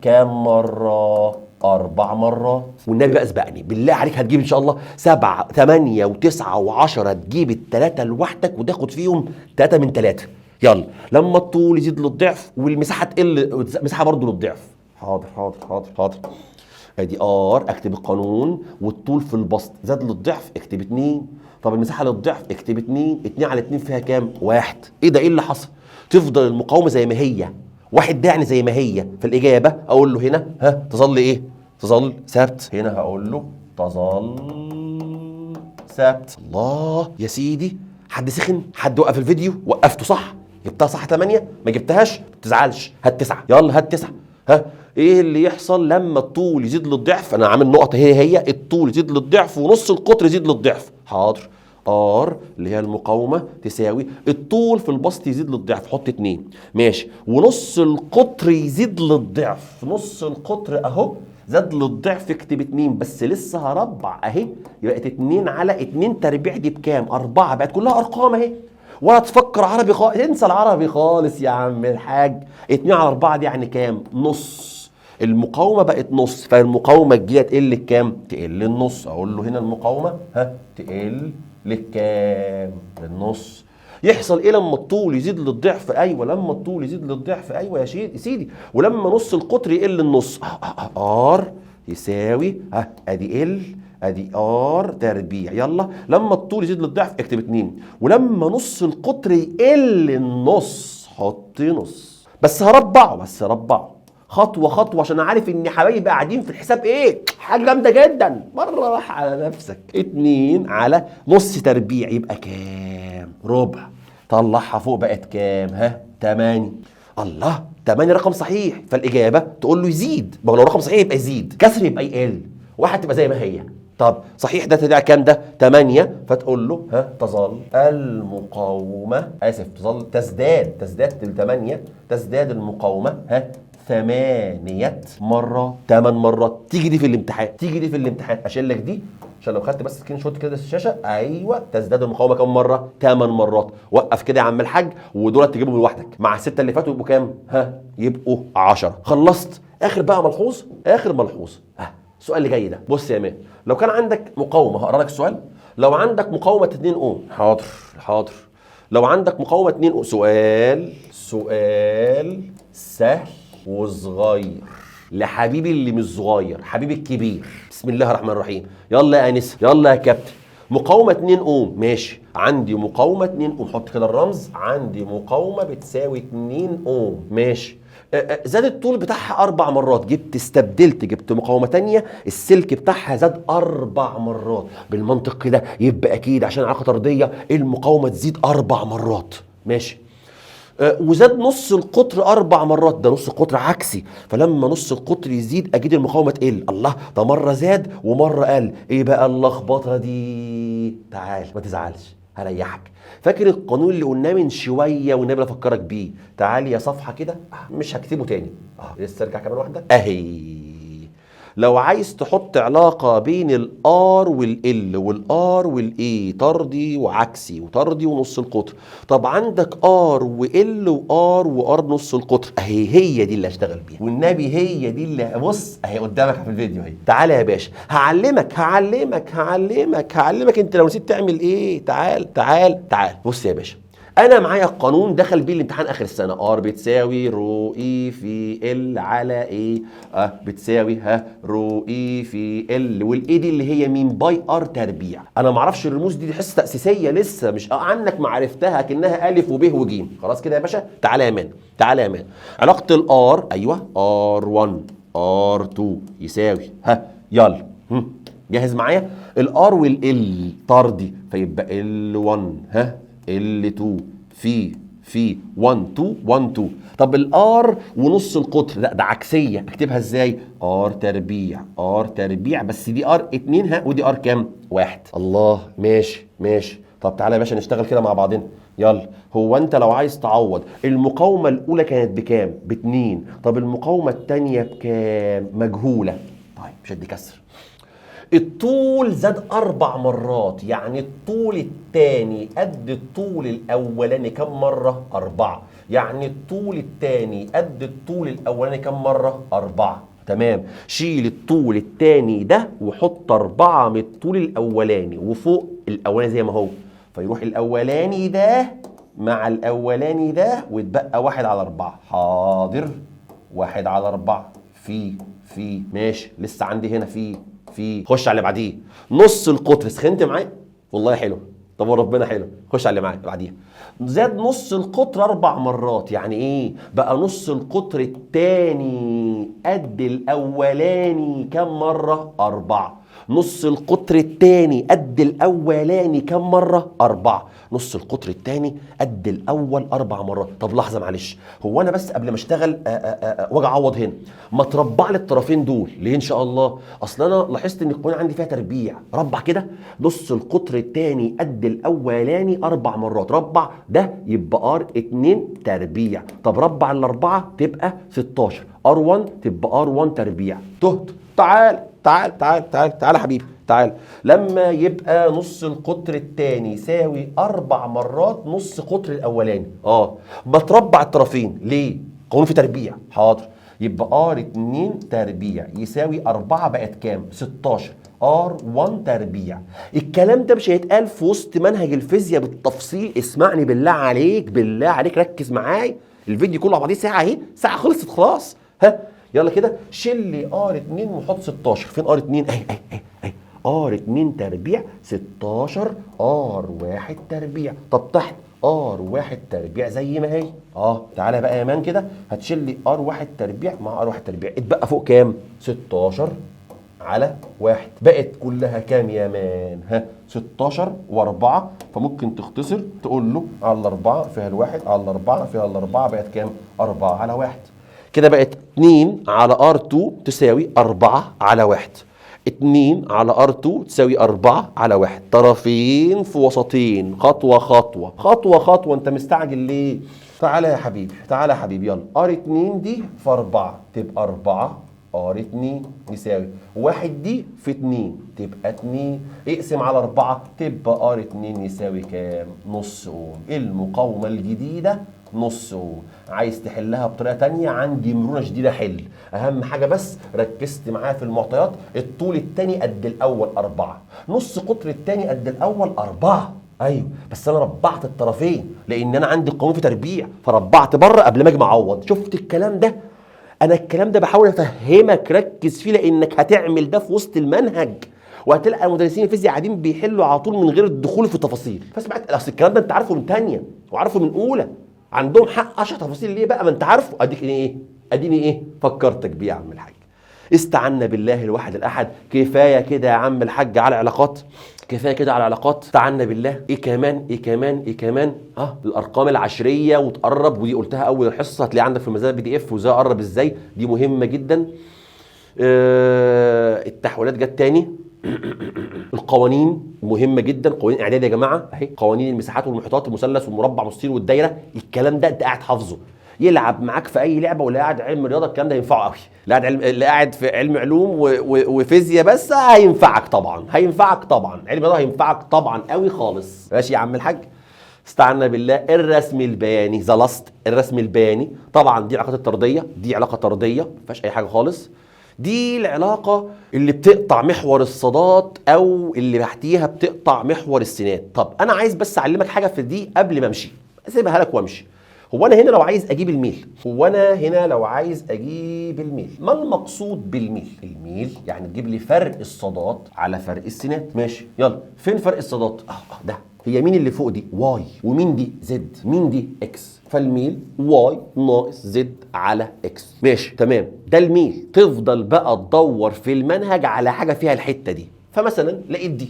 كام مره؟ 4 مرات. والنبي بقى اسبقني بالله عليك، هتجيب ان شاء الله 7 8 و9 و10، تجيب الثلاثه لوحدك وتاخد فيهم 3 من 3. يلا لما الطول يزيد للضعف والمساحه تقل، المساحه برضه للضعف. حاضر حاضر حاضر حاضر. ادي ار، اكتب القانون، والطول في البسط زاد للضعف اكتب 2. طب المساحه للضعف اكتب 2. 2 على 2 فيها كام؟ 1. ايه ده؟ ايه اللي حصل؟ تفضل المقاومه زي ما هي، 1 ده يعني زي ما هي. فالاجابه اقول له هنا تظل ايه؟ تظل ثابت. هنا هقول له تظل ثابت. الله يا سيدي، حد سخن؟ حد وقف الفيديو؟ وقفته صح؟ جبتها صح 8؟ ما جبتهاش ما تزعلش، هات 9. يلا هات 9. ايه اللي يحصل لما الطول يزيد للضعف؟ انا عامل نقطه هي الطول يزيد للضعف ونص القطر يزيد للضعف. حاضر. ار اللي هي المقاومه تساوي الطول في البسط يزيد للضعف، حط 2 ماشي، ونص القطر يزيد للضعف. نص القطر اهو زاد للضعف اكتب 2، بس لسه هربع اهي، يبقى 2 على 2 تربيع دي بكام؟ 4. بقت كلها ارقام اهي، ولا تفكر عربي خالص، انسى العربي خالص يا عم الحاج. 2 على 4 دي يعني كام؟ نص. المقاومه بقت نص، فالمقاومه الجديده تقل لكام؟ تقل النص. اقول له هنا المقاومه تقل لكام؟ للنص. يحصل ايه لما الطول يزيد للضعف؟ ايوه لما الطول يزيد للضعف، ايوه يا سيدي، ولما نص القطر يقل النص. ار يساوي ادي ال ادي ار تربيع. يلا لما الطول يزيد للضعف اكتب 2، ولما نص القطر يقل النص حط نص. بس هربعه خطوه خطوه عشان عارف ان حبايبي قاعدين في الحساب ايه حاجه جامده جدا. مره راح على نفسك. 2 على نص تربيع يبقى كام؟ ربع. طلعها فوق بقت كام؟ 8. الله، 8 رقم صحيح، فالاجابه تقول له يزيد. ما هو لو رقم صحيح يبقى يزيد، كسر يبقى يقل، واحد تبقى زي ما هي. طب صحيح ده طلع كام؟ ده 8. فتقول له تظل المقاومه، تظل تزداد ال 8 تزداد المقاومه 8 مرات. 8 مرات. تيجي دي في الامتحان، اشيل لك دي عشان لو خدت بس سكرين شوت كده الشاشه. ايوه، تزداد المقاومه كام مره؟ 8 مرات. وقف كده يا عم الحاج، ودول تجيبهم لوحدك مع ال6 اللي فاتوا يبقوا كام؟ يبقوا 10. خلصت. اخر ملحوظ. السؤال اللي جاي ده، بص يا مان، لو كان عندك مقاومه، هقرا لك السؤال. لو عندك مقاومه 2 اوم. حاضر. لو عندك مقاومه 2 اوم، سؤال سهل وصغير لحبيبي اللي مش صغير، حبيبي الكبير. بسم الله الرحمن الرحيم. يلا يا انسه، يلا يا كابتن. مقاومه 2 اوم، ماشي، عندي مقاومه 2 اوم، حط كده الرمز. عندي مقاومه بتساوي 2 اوم، ماشي. زاد الطول بتاعها 4 مرات، جبت مقاومه تانية السلك بتاعها زاد 4 مرات. بالمنطق كده يبقى اكيد عشان علاقه طرديه المقاومه تزيد 4 مرات، ماشي. وزاد نص القطر 4 مرات، ده نص القطر عكسي، فلما نص القطر يزيد اكيد المقاومه تقل. الله، ده مره زاد ومره قل، ايه بقى اللخبطه دي؟ تعال ما تزعلش، هريحك. فاكر القانون اللي قلناه من شويه والنبي افكرك بيه؟ تعالي يا صفحه كده، مش هكتبه تاني، لسه ارجع كمان واحده اهي. لو عايز تحط علاقة بين الار والال والار والاي، طردي وعكسي وطردي ونص القطر. طب عندك ار وال وار نص القطر، هي دي اللي هشتغل بيها، والنبي هي دي اللي بص اهي قدامك في الفيديو اهي. تعالى يا باشا، هعلمك انت لو نسيت تعمل ايه. تعال بص يا باشا، انا معايا القانون دخل بيه الامتحان اخر السنه. ار بتساوي رو اي في ال على ايه، بتساوي رو اي في ال، والاي دي اللي هي مين؟ باي ار تربيع. انا ما اعرفش الرموز دي حصه تاسيسيه لسه، مش عنك ما عرفتها كانها الف وب وج. خلاص كده يا باشا. تعالى يا مان، علاقه الار، ايوه، ار1 ار2 يساوي يلا جاهز معايا؟ الار والال طردي، فيبقى ال1 L2 في 1 2. طب الار ونص القطر، لا ده عكسيه، اكتبها ازاي؟ ار تربيع بس دي ار 2 ودي ار كام؟ 1. الله، ماشي. طب تعالى يا باشا نشتغل كده مع بعضنا. يلا، هو انت لو عايز تعوض، المقاومه الاولى كانت بكام؟ ب2. طب المقاومه الثانيه بكام؟ مجهوله. طيب مش هدي كسر. الطول زاد 4 مرات، يعني الطول الثاني قد الطول الاولاني كم مره؟ 4. يعني الطول الثاني قد الطول الاولاني كم مره؟ 4. تمام. شيل الطول التاني ده وحط 4 من الطول الاولاني وفوق الاولاني زي ما هو، فيروح الاولاني ده مع الاولاني ده ويتبقى 1/4. حاضر، 1/4 في ماشي. لسه عندي هنا في خش على اللي بعديه. نص القطر. سخنت معايا والله حلو، طب وربنا حلو. خش على اللي معايا بعديها. زاد نص القطر 4 مرات. يعني ايه؟ بقى نص القطر التاني قد الاولاني كم مره؟ 4. نص القطر التاني قد الاولاني كم مره؟ 4. نص القطر التاني قد الاول 4 مرات. طب لحظه معلش، هو انا بس قبل ما اشتغل واجي اعوض هنا ما تربع لي الطرفين دول ليه ان شاء الله؟ اصل انا لاحظت ان القوانين عندي فيها تربيع. ربع كده. نص القطر التاني قد الاولاني 4 مرات. ربع ده يبقى R2 تربيع. طب ربع الاربعه تبقى 16. R1 تبقى R1 تربيع. تهت. تعال تعال تعال تعال تعال يا حبيبي تعال. لما يبقى نص القطر الثاني يساوي 4 مرات نص قطر الاولاني بتربع الطرفين. ليه؟ قانون في تربيع. حاضر. يبقى R2 تربيع يساوي 4 بقت كام؟ 16. R1 تربيع. الكلام ده مش هيتقال في وسط منهج الفيزياء بالتفصيل. اسمعني بالله عليك، بالله عليك ركز معايا. الفيديو كله على بعضيه ساعه اهي، ساعه خلصت خلاص. ها يلا كده شيل لي R2 وحط 16. فين R2؟ اهي R2 تربيع 16 R1 تربيع. طب تحت R1 تربيع زي ما هي. تعالى بقى يا مان كده هتشيل لي R1 تربيع مع R1 تربيع. اتبقى فوق كام؟ 16 على 1. بقت كلها كام يا مان؟ 16 و4. فممكن تختصر تقول له على الأربعة فيها الواحد على الأربعة فيها الأربعة بقت كام؟ 4 على 1. كده بقت 2 على R2 تساوي 4 على 1. 2 على R2 تساوي 4 على 1. طرفين في وسطين. خطوة خطوة خطوة خطوة. انت مستعجل ليه؟ تعالى يا حبيبي تعالى يا حبيبي يلا. R2 دي في 4 تبقى 4 R2 يساوي 1 دي في 2 تبقى 2. اقسم على 4 تبقى R2 يساوي كام؟ نص اوم. المقاومة الجديدة نص اوم. عايز تحلها بطريقه تانية عندي مرونه شديده. حل. اهم حاجه بس ركزت معايا في المعطيات. الطول التاني قد الاول 4. نص قطر التاني قد الاول 4. ايوه بس انا ربعت الطرفين لان انا عندي قانون في تربيع، فربعت بره قبل ما اجي اعوض. شفت الكلام ده؟ انا الكلام ده بحاول افهمك، ركز فيه لانك هتعمل ده في وسط المنهج وهتلقى مدرسين الفيزياء قاعدين بيحلوا على طول من غير الدخول في التفاصيل. فسمعت اصل الكلام ده انت عارفه من ثانيه وعارفه من اولى. عندهم حق اشرح تفاصيل ليه بقى؟ ما انت عارفه. اديني ايه فكرتك بيه يا عم الحاج. استعنا بالله الواحد الاحد. كفايه كده يا عم الحاج على علاقات. كفايه كده على علاقات. استعنا بالله. ايه كمان الارقام العشريه وتقرب. ودي قلتها اول الحصه، هتلاقي عندك في المزايا PDF وازاي اقرب ازاي. دي مهمه جدا. التحويلات جت تاني. القوانين مهمه جدا. قوانين اعداد يا جماعه اهي. قوانين المساحات والمحيطات، المثلث والمربع والمستطيل والدايره. الكلام ده انت قاعد حافظه. يلعب معاك في اي لعبه. واللي قاعد علم رياضه الكلام ده ينفعه قوي. اللي قاعد في علم علوم وفيزياء بس هينفعك طبعا. علم رياضه هينفعك طبعا قوي خالص. ماشي يا عم الحاج. استعنا بالله. الرسم البياني الرسم البياني طبعا دي العلاقات الطرديه. دي علاقه طرديه ما فيهاش اي حاجه خالص. دي العلاقة اللي بتقطع محور الصادات أو اللي تحتيها بتقطع محور السينات. طب أنا عايز بس أعلمك حاجة في دي قبل ما أمشي. أسيبها لك وأمشي. هو أنا هنا لو عايز أجيب الميل. ما المقصود بالميل؟ الميل يعني تجيب لي فرق الصادات على فرق السينات. ماشي يلا. فين فرق الصادات؟ ده. هي مين اللي فوق دي؟ واي. ومين دي؟ زد. مين دي؟ اكس. فالميل واي ناقص زد على اكس. ماشي تمام. ده الميل. تفضل بقى تدور في المنهج على حاجه فيها الحته دي. فمثلا لقيت دي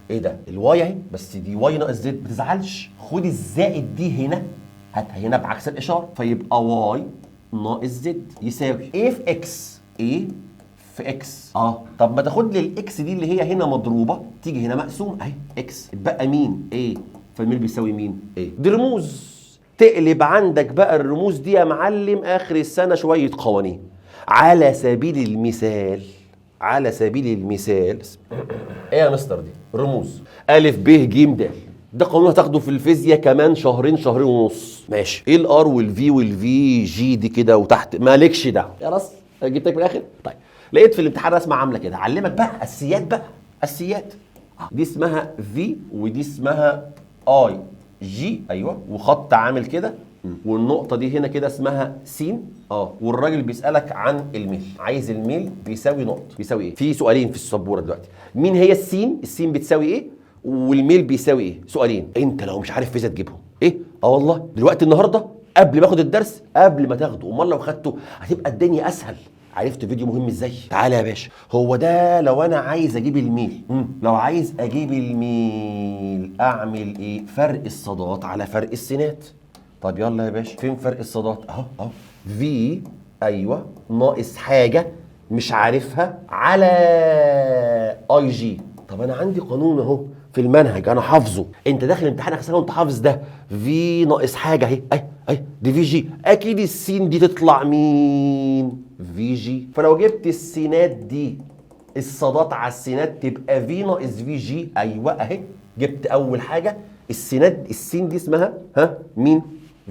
ايه ده؟ الواي اهي، بس دي واي ناقص زد. ما تزعلش، خد الزائد دي هنا هاتها هنا بعكس الاشاره، فيبقى واي ناقص زد يساوي ايه في اكس. ايه في اكس. طب ما تاخد لي الاكس دي اللي هي هنا مضروبه تيجي هنا مقسوم اهي اكس. اتبقى مين؟ ايه. فالميل بيساوي مين؟ ايه. دي رموز. تقلب عندك بقى الرموز دي يا معلم اخر السنه شويه قوانين. على سبيل المثال ايه يا مستر دي؟ رموز الف ب ج د. ده قانون هتاخده في الفيزياء كمان شهرين ونص. ماشي. ايه الار والفي والفي جي دي كده وتحت؟ مالكش دعوه. خلاص جبتك من الاخر. طيب لقيت في الامتحان رسمه عامله كده، علمك بقى اساسيات بقى، اساسيات. دي اسمها في ودي اسمها اي جي، ايوه، وخط عامل كده، والنقطه دي هنا كده اسمها س. والراجل بيسالك عن الميل، عايز الميل بيساوي نقطه، بيساوي ايه؟ في سؤالين في السبوره دلوقتي، مين هي السين؟ السين بتساوي ايه؟ والميل بيساوي ايه؟ سؤالين، انت لو مش عارف فيزياء تجيبهم. ايه؟ والله دلوقتي النهارده قبل ما اخد الدرس، قبل ما تاخده، امال لو خدته هتبقى الدنيا اسهل. عرفت فيديو مهم ازاي؟ تعالى يا باشا، هو ده لو انا عايز اجيب الميل. لو عايز اجيب الميل اعمل ايه؟ فرق الصادات على فرق السينات. طب يلا يا باشا، فين فرق الصادات؟ اهو في، ايوه، ناقص حاجه مش عارفها على اي جي. طب انا عندي قانون اهو في المنهج انا حافظه، انت داخل امتحان اخر سنه وانت حافظ ده، في ناقص حاجه اهي، اهي دي في جي، اكيد السين دي تطلع مين؟ في جي. فلو جبت السينات دي، الصادات على السينات تبقى في ناقص في جي، ايوه اهي، جبت اول حاجه السينات، السين دي اسمها مين؟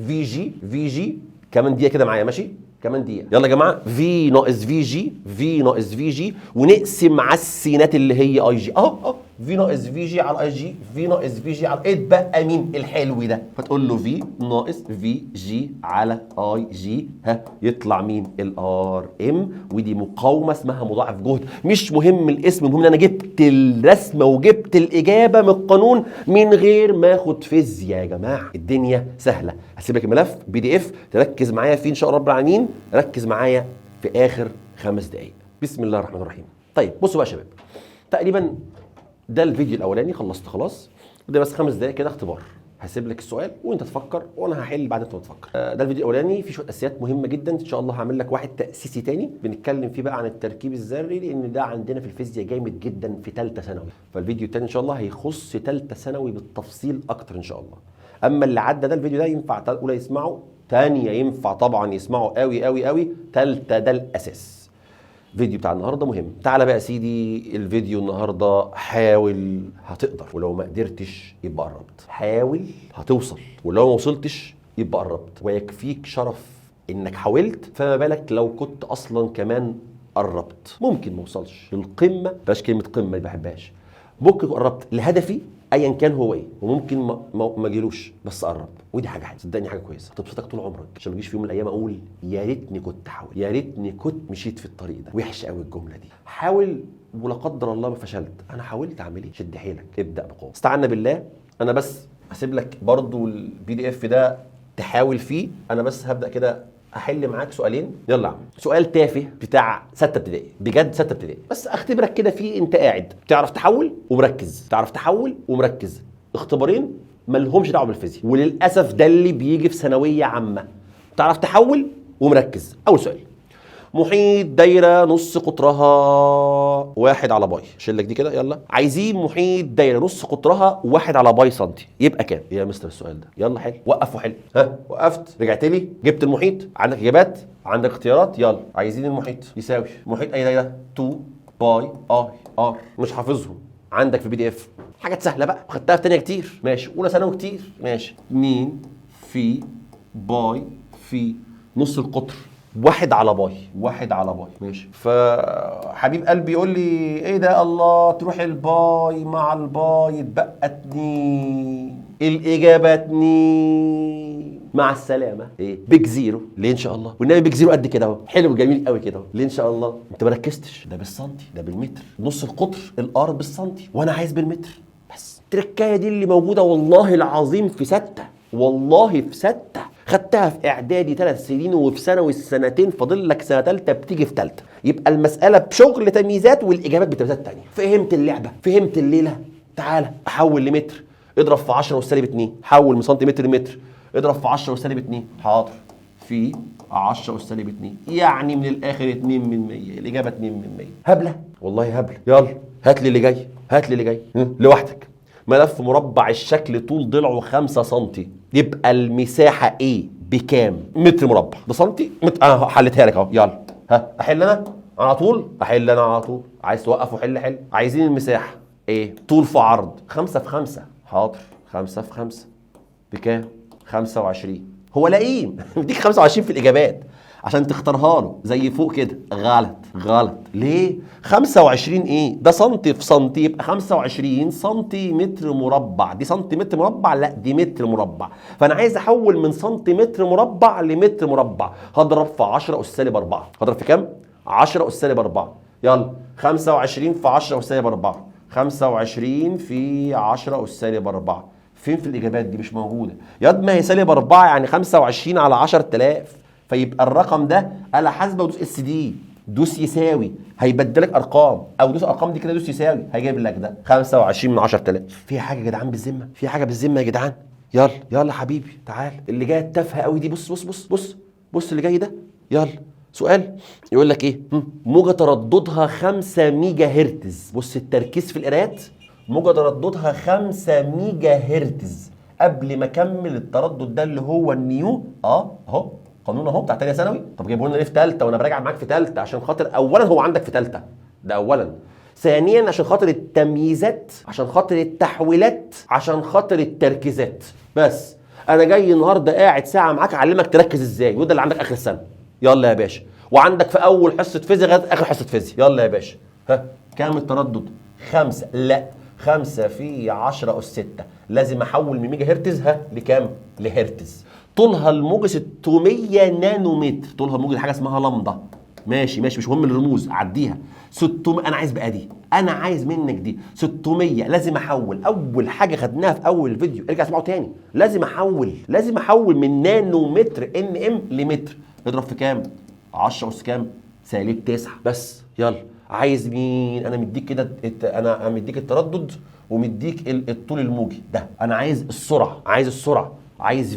في جي. في جي كمان دقيقه كده معايا، ماشي؟ كمان دقيقه، يلا يا جماعه، في ناقص في جي، في ناقص في جي، ونقسم على السينات اللي هي اي جي، اهو في ناقص في جي على اي جي، في ناقص في جي على، اتبقى مين الحلو ده؟ فتقول له في ناقص في جي على اي جي، يطلع مين؟ الار ام. ودي مقاومه اسمها مضاعف جهد، مش مهم الاسم، المهم ان انا جبت الرسمه وجبت الاجابه من القانون من غير ما اخد فيزياء. يا جماعه الدنيا سهله. هسيب لك الملف PDF تركز معايا فيه ان شاء الله رب العالمين، ركز معايا في اخر 5 دقائق. بسم الله الرحمن الرحيم. طيب بصوا بقى يا شباب، تقريبا ده الفيديو الاولاني، خلصت خلاص، ده بس 5 دقائق كده اختبار. هسيب لك السؤال وانت تفكر وانا هحل بعد انت ما تفكر. ده الفيديو الاولاني، فيه شويه اساسيات مهمه جدا، ان شاء الله هعمل لك واحد تاسيسي تاني بنتكلم فيه بقى عن التركيب الذري، لان ده عندنا في الفيزياء جامد جدا في ثالثه ثانوي. فالفيديو الثاني ان شاء الله هيخص ثالثه ثانوي بالتفصيل اكتر ان شاء الله. اما اللي عدى ده، الفيديو ده ينفع اولى يسمعه، ثانيه ينفع طبعا يسمعه قوي قوي قوي، ثالثه ده الاساس. الفيديو بتاع النهارده مهم. تعالى بقى يا سيدي، الفيديو النهارده حاول هتقدر، ولو ما قدرتش يبقى قربت. حاول هتوصل، ولو ما وصلتش يبقى قربت، ويكفيك شرف انك حاولت، فما بالك لو كنت اصلا كمان قربت. ممكن ما اوصلش للقمه، بلاش كلمه قمه ما بحبهاش، ممكن قربت لهدفي ايا كان هو ايه، وممكن ما جيلوش، بس قرب، ودي حاجه حلوه صدقني، حاجه كويسه هتبسطك طول عمرك، عشان ما تجيش في يوم من الايام اقول يا ريتني كنت حاول، يا ريتني كنت مشيت في الطريق ده. وحش قوي الجمله دي. حاول ولا قدر الله ما فشلت، انا حاولت، اعمل ايه؟ شد حيلك، ابدا بقوه، استعنا بالله. انا بس هسيب لك برضو PDF ده تحاول فيه، انا بس هبدا كده احل معاك سؤالين. يلا يا عم، سؤال تافه بتاع 6 ابتدائي، بجد 6 ابتدائي، بس اختبرك كده فيه، انت قاعد بتعرف تحول ومركز، تعرف تحول ومركز. اختبارين مالهمش دعوه بالفيزياء، وللاسف ده اللي بيجي في ثانويه عامه. تعرف تحول ومركز. اول سؤال، محيط دايره نص قطرها 1 على باي، شيل لك دي كده، يلا. عايزين محيط دايره نص قطرها 1 على باي سنتي، يبقى كام؟ يا مستر السؤال ده، يلا حل، وقف وحل. وقفت، رجعت لي، جبت المحيط، عندك اجابات، عندك اختيارات، يلا. عايزين المحيط يساوي محيط اي دايره 2 باي اي ار، مش حافظهم، عندك في PDF. حاجات سهله بقى، وخدتها في تانية كتير، ماشي، اولى ثانوي كتير، ماشي. 2 في باي في نص القطر 1 على باي، 1 على باي، ماشي. فحبيب قلبي يقول لي ايه ده؟ الله، تروح الباي مع الباي يتبقى 2، الاجابه 2. مع السلامه. ايه بيج زيرو؟ ليه ان شاء الله؟ والنبي بيج زيرو قد كده اهو، حلو جميل قوي كده اهو، ليه ان شاء الله؟ انت ما ركزتش، ده بالسنتي، ده بالمتر، نص القطر الار بالسنتي، وانا عايز بالمتر بس. التركايه دي اللي موجوده والله العظيم في 6، والله في 6 خدتها في اعدادي 3 سنين، وفي ثانوي السنتين، فاضل لك سنه ثالثه بتيجي في ثالثه، يبقى المساله بشغل تمييزات والاجابات بتمييزات ثانيه. فهمت اللعبه؟ فهمت الليله؟ تعالى احول لمتر، اضرب في 10 والسالب 2، حول من سنتيمتر لمتر، اضرب في 10 والسالب 2، حاضر، في 10 والسالب 2، يعني من الاخر 2 من 100، الاجابه 2 من 100. هبله والله هبله. يلا هات لي اللي جاي، هات لي اللي جاي لوحدك. ملف مربع الشكل طول ضلعه 5 سم، يبقى المساحه ايه بكام؟ متر مربع بسنتي. انا حلتها لك اهو، يلا. احل انا على طول، احل انا على طول. عايز توقف وحل، حل. عايزين المساحه ايه؟ طول في عرض 5 في 5، حاضر، 5 في 5 بكام؟ 25. هو لئيم مديك 25 في الاجابات، عشان تختارها له زي فوق كده. غلط غلط. ليه؟ 25 ايه؟ ده سنتي في سنتي، يبقى 25 سنتيمتر مربع. دي سنتيمتر مربع؟ لا دي متر مربع. فانا عايز احول من سنتيمتر مربع لمتر مربع. هضرب في 10 اس سالب 4. هضرب في كام؟ 10 اس سالب 4. يلا 25 في 10 اس سالب 4. 25 في 10 اس سالب 4. فين في الاجابات دي؟ مش موجوده. ياض ما هي سالب 4 يعني 25 على 10000. فيبقى الرقم ده آلة حاسبة ودوس اس دي. دوس يساوي، هيبدلك ارقام، او دوس ارقام دي كده، دوس يساوي هيجيب لك ده 25 من 10000. في حاجه يا جدعان بالذمه؟ في حاجه بالذمه يا جدعان؟ يلا يلا حبيبي تعال. اللي جايه التافهه قوي دي، بص بص بص بص بص اللي جاي ده. يلا سؤال يقول لك ايه؟ موجة ترددها 5 ميجا هرتز. بص التركيز في القراءات. موجة ترددها 5 ميجا هرتز. قبل ما اكمل التردد ده اللي هو النيو اهو قانون اهو بتاع ثانيه ثانوي. طب جايبه لنا ليه في ثالثه وانا براجع معاك في ثالثه؟ عشان خاطر اولا هو عندك في ثالثه ده اولا، ثانيا عشان خاطر التمييزات، عشان خاطر التحويلات، عشان خاطر التركيزات. بس انا جاي النهارده قاعد ساعه معاك اعلمك تركز ازاي، وده اللي عندك اخر السنه. يلا يا باشا. وعندك في اول حصه فيزياء لغايه اخر حصه فيزياء. يلا يا باشا. ها كام التردد؟ 5. لا 5 في 10 اس 6. لازم احول من ميجا هرتز لكام؟ لهرتز. طولها الموجي 600 نانومتر. طولها الموجي حاجه اسمها لمضه. ماشي ماشي مش مهم الرموز، عديها. 600. انا عايز بقى دي، انا عايز منك دي 600. لازم احول. اول حاجه خدناها في اول الفيديو، ارجع اسمعه تاني. لازم احول من نانومتر ان ام لمتر. اضرب في كام؟ 10 اس كام؟ سالب 9. بس يلا. عايز مين؟ انا مديك كده، انا مديك التردد ومديك الطول الموجي ده. انا عايز السرعه، عايز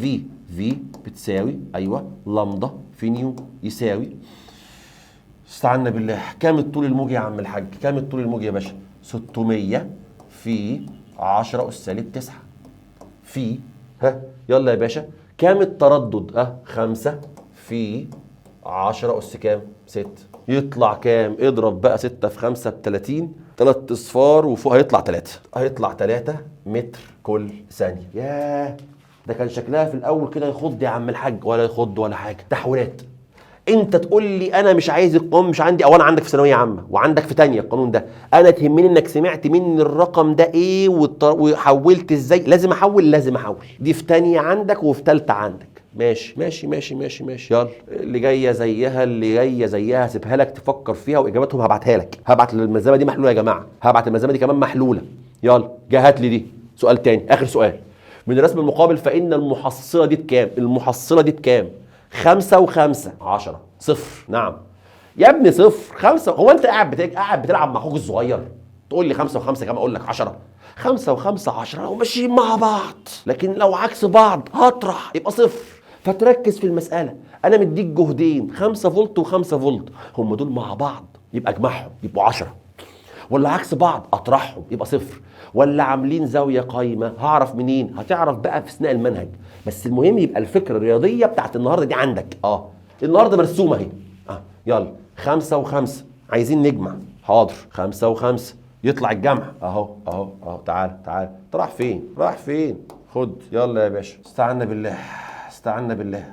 في بتساوي ايوه لمضه في نيو يساوي. استعنا بالله. كام الطول الموجي يا عم الحاج؟ كام الطول الموجي يا باشا؟ 600 في 10 اس سالب 9 في يلا يا باشا. كام التردد؟ 5 في 10 اس كام؟ 6. يطلع كام؟ اضرب بقى 6 في 5 ب 30. 3 اصفار وفوق هيطلع 3. هيطلع 3 متر كل ثانيه. ياه ده كان شكلها في الاول كده يخض يا عم الحاج، ولا يخض ولا حاجه. تحويلات. انت تقول لي انا مش عايز القانون، مش عندي، او انا عندك في ثانويه عامه وعندك في ثانيه القانون ده. انا تهمني انك سمعت مني الرقم ده ايه وحولت ازاي. لازم احول. دي في ثانيه عندك وفي ثالثه عندك. ماشي ماشي ماشي ماشي ماشي. يلا اللي جايه زيها هسيبها لك تفكر فيها، واجاباتهم هبعتها لك. هبعت الملزمه دي محلوله يا جماعه، هبعت الملزمه دي كمان محلوله. يلا هات لي دي. سؤال تاني، اخر سؤال. من الرسم المقابل فان المحصله دي بكام؟ 5 و5 10. صفر. نعم يا ابني صفر. 5. هو انت قاعد بتلعب مع اخوك الصغير تقول لي 5 و5 كام؟ اقول لك 10. 5 و5 10 وماشيين مع بعض، لكن لو عكس بعض هطرح يبقى صفر. فتركز في المساله. انا مديك جهدين 5 فولت و5 فولت، هم دول مع بعض يبقى اجمعهم يبقوا 10، ولا عكس بعض اطرحهم يبقى صفر، ولا عاملين زاويه قايمه. هعرف منين؟ هتعرف بقى في اثناء المنهج. بس المهم يبقى الفكره الرياضيه بتاعت النهارده دي عندك. النهارده مرسومه اهي. يلا 5 و5 عايزين نجمع. حاضر. 5 و5 يطلع الجمع اهو. تعال انت رايح فين؟ خد. يلا يا باشا. استعنا بالله.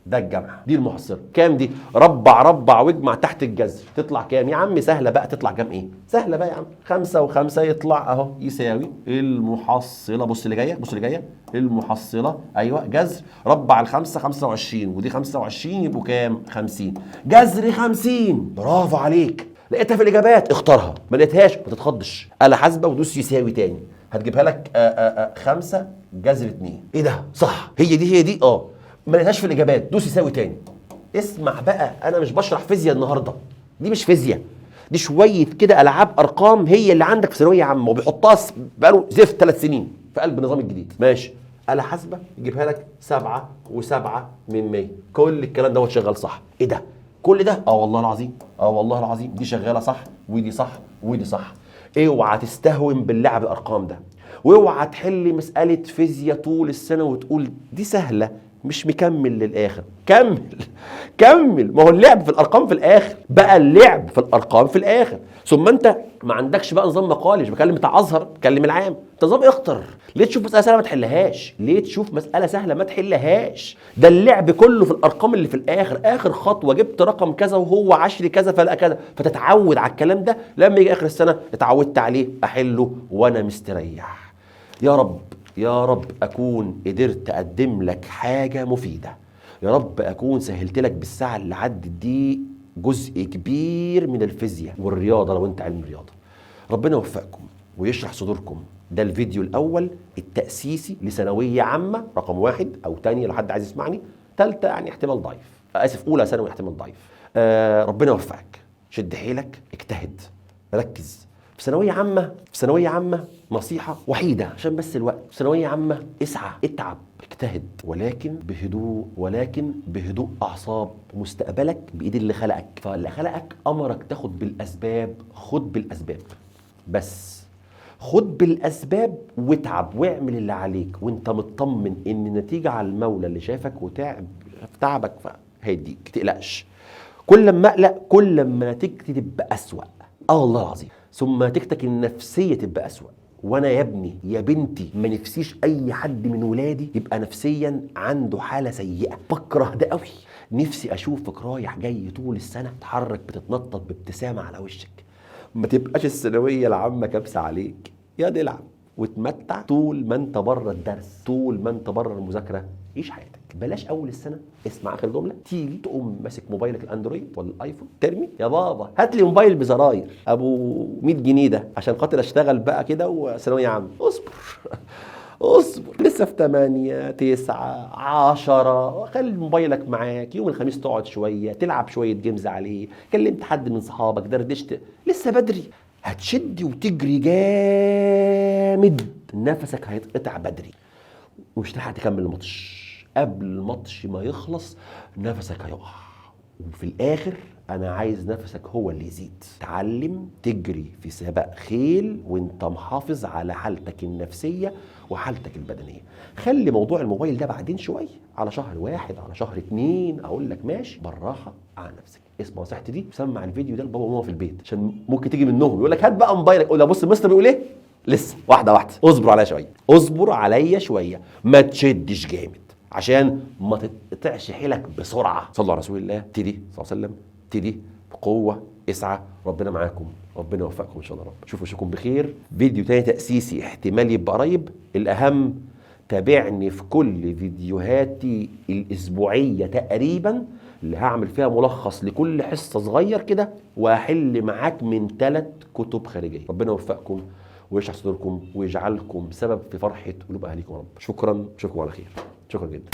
ده الجمع. دي المحصله. كام دي؟ ربع واجمع تحت الجذر. تطلع كام يا عم؟ سهله بقى. تطلع كام؟ ايه سهله بقى يا عم. 5 و5 يطلع يساوي المحصله. بص اللي جايه المحصله. ايوه جذر ربع ال5 25 ودي 25 يبقوا كام؟ 50. جذر 50. برافو عليك. لقيتها في الاجابات اختارها، ما لقيتهاش ما تتخضش. آلة حاسبه ودوس يساوي تاني هتجيبها لك 5 جذر 2. ايه ده؟ صح. هي دي ما لقيتهاش في الاجابات. دوس يساوي تاني. اسمع بقى، انا مش بشرح فيزياء النهارده. دي مش فيزياء، دي شويه كده العاب ارقام هي اللي عندك في ثانويه عامه وبيحطها بقاله زفت 3 سنين في قلب النظام الجديد. ماشي. آلة حاسبه يجيبها لك 7 و7 من 100. كل الكلام دوت شغال صح. ايه ده؟ كل ده والله العظيم دي شغاله صح ودي صح ودي صح. اوعى تستهون باللعب الارقام ده، واوعى تحل مساله فيزياء طول السنه وتقول دي سهله مش مكمل للاخر. كمل. ما هو اللعب في الارقام في الاخر بقى، اللعب في الارقام في الاخر. ثم انت ما عندكش بقى نظام مقالي، مش بكلم بتاع ازهر، بكلم العام. انت نظام اخطر. ليه تشوف مساله سهله ما تحلهاش؟ ليه تشوف مساله سهله ما تحلهاش؟ ده اللعب كله في الارقام اللي في الاخر. اخر خطوه جبت رقم كذا وهو 10 كذا فلا كذا، فتتعود على الكلام ده. لما يجي اخر السنه اتعودت عليه، احله وانا مستريح. يا رب اكون قدرت اقدم لك حاجه مفيده. يا رب اكون سهلت لك بالساعه اللي عدت دي جزء كبير من الفيزياء والرياضه لو انت علم رياضه. ربنا يوفقكم ويشرح صدوركم. ده الفيديو الاول التاسيسي لثانويه عامه رقم 1 او ثانيه لو حد عايز يسمعني، ثالثه يعني احتمال ضعيف، اسف اولى ثانوي احتمال ضعيف. ربنا يوفقك، شد حيلك، اجتهد، ركز. في ثانويه عامه نصيحه وحيده عشان بس الوقت. في ثانويه عامه اسعى، اتعب، اجتهد، ولكن بهدوء اعصاب. مستقبلك بايد اللي خلقك، فاللي خلقك امرك تاخد بالاسباب. خد بالاسباب بس، خد بالاسباب واتعب واعمل اللي عليك وانت مطمن ان النتيجه على المولى اللي شافك وتعب تعبك فهيديك. تقلقش. كل ما اقلق كل ما نتيجتي تبقى اسوأ. والله العظيم. ثم نتيجتك النفسيه تبقى اسوأ. وانا يا ابني يا بنتي ما نفسيش اي حد من ولادي يبقى نفسيا عنده حاله سيئه. بكره ده قوي. نفسي اشوفك رايح جاي طول السنه تتحرك بتتنطط بابتسامه على وشك. ما تبقاش الثانويه العامه كابسه عليك. يا دلع وتمتع طول ما انت بره الدرس، طول ما انت بره المذاكره. عيش حياتك. بلاش اول السنه اسمع اخر جمله تيجي تقوم ماسك موبايلك الاندرويد ولا الايفون ترمي. يا بابا هات لي موبايل بزراير ابو 100 جنيه ده عشان خاطر اشتغل بقى كده وثانويه عامه. اصبر لسه في 8 9 10. خلي موبايلك معاك. يوم الخميس تقعد شويه تلعب شويه جيمز عليه، كلمت حد من صحابك، دردشت. لسه بدري. هتشدي وتجري جامد، نفسك هيتقطع بدري ومش هتلحق تكمل الماتش. قبل الماتش ما يخلص نفسك هيقع. وفي الاخر انا عايز نفسك هو اللي يزيد. تعلم تجري في سباق خيل وانت محافظ على حالتك النفسيه وحالتك البدنيه. خلي موضوع الموبايل ده بعدين شويه، على شهر 1 على شهر 2 اقول لك ماشي، بالراحه على نفسك. اسمع نصيحتي دي، سمع الفيديو ده لبابا وماما في البيت عشان ممكن تيجي منهم يقول لك هات بقى موبايلك. قول له بص مستر بيقول ايه؟ لسه واحده اصبر عليا شويه، ما تشدش جامد عشان ما تقطعش حيلك بسرعه. صلوا على رسول الله. ابتدي صلى الله عليه وسلم، ابتدي بقوه، اسعى. ربنا معاكم، ربنا يوفقكم ان شاء الله. شوفوا وشكم بخير. فيديو تاني تاسيسي احتمال يبقى قريب. الاهم تابعني في كل فيديوهاتي الاسبوعيه تقريبا اللي هعمل فيها ملخص لكل حصه صغير كده، وهحل معاك من 3 كتب خارجيه. ربنا يوفقكم ويشرح صدوركم ويجعلكم سبب في فرحه قلوب اهاليكم يا رب. شكرا، اشوفكم على خير. شكرا جدا.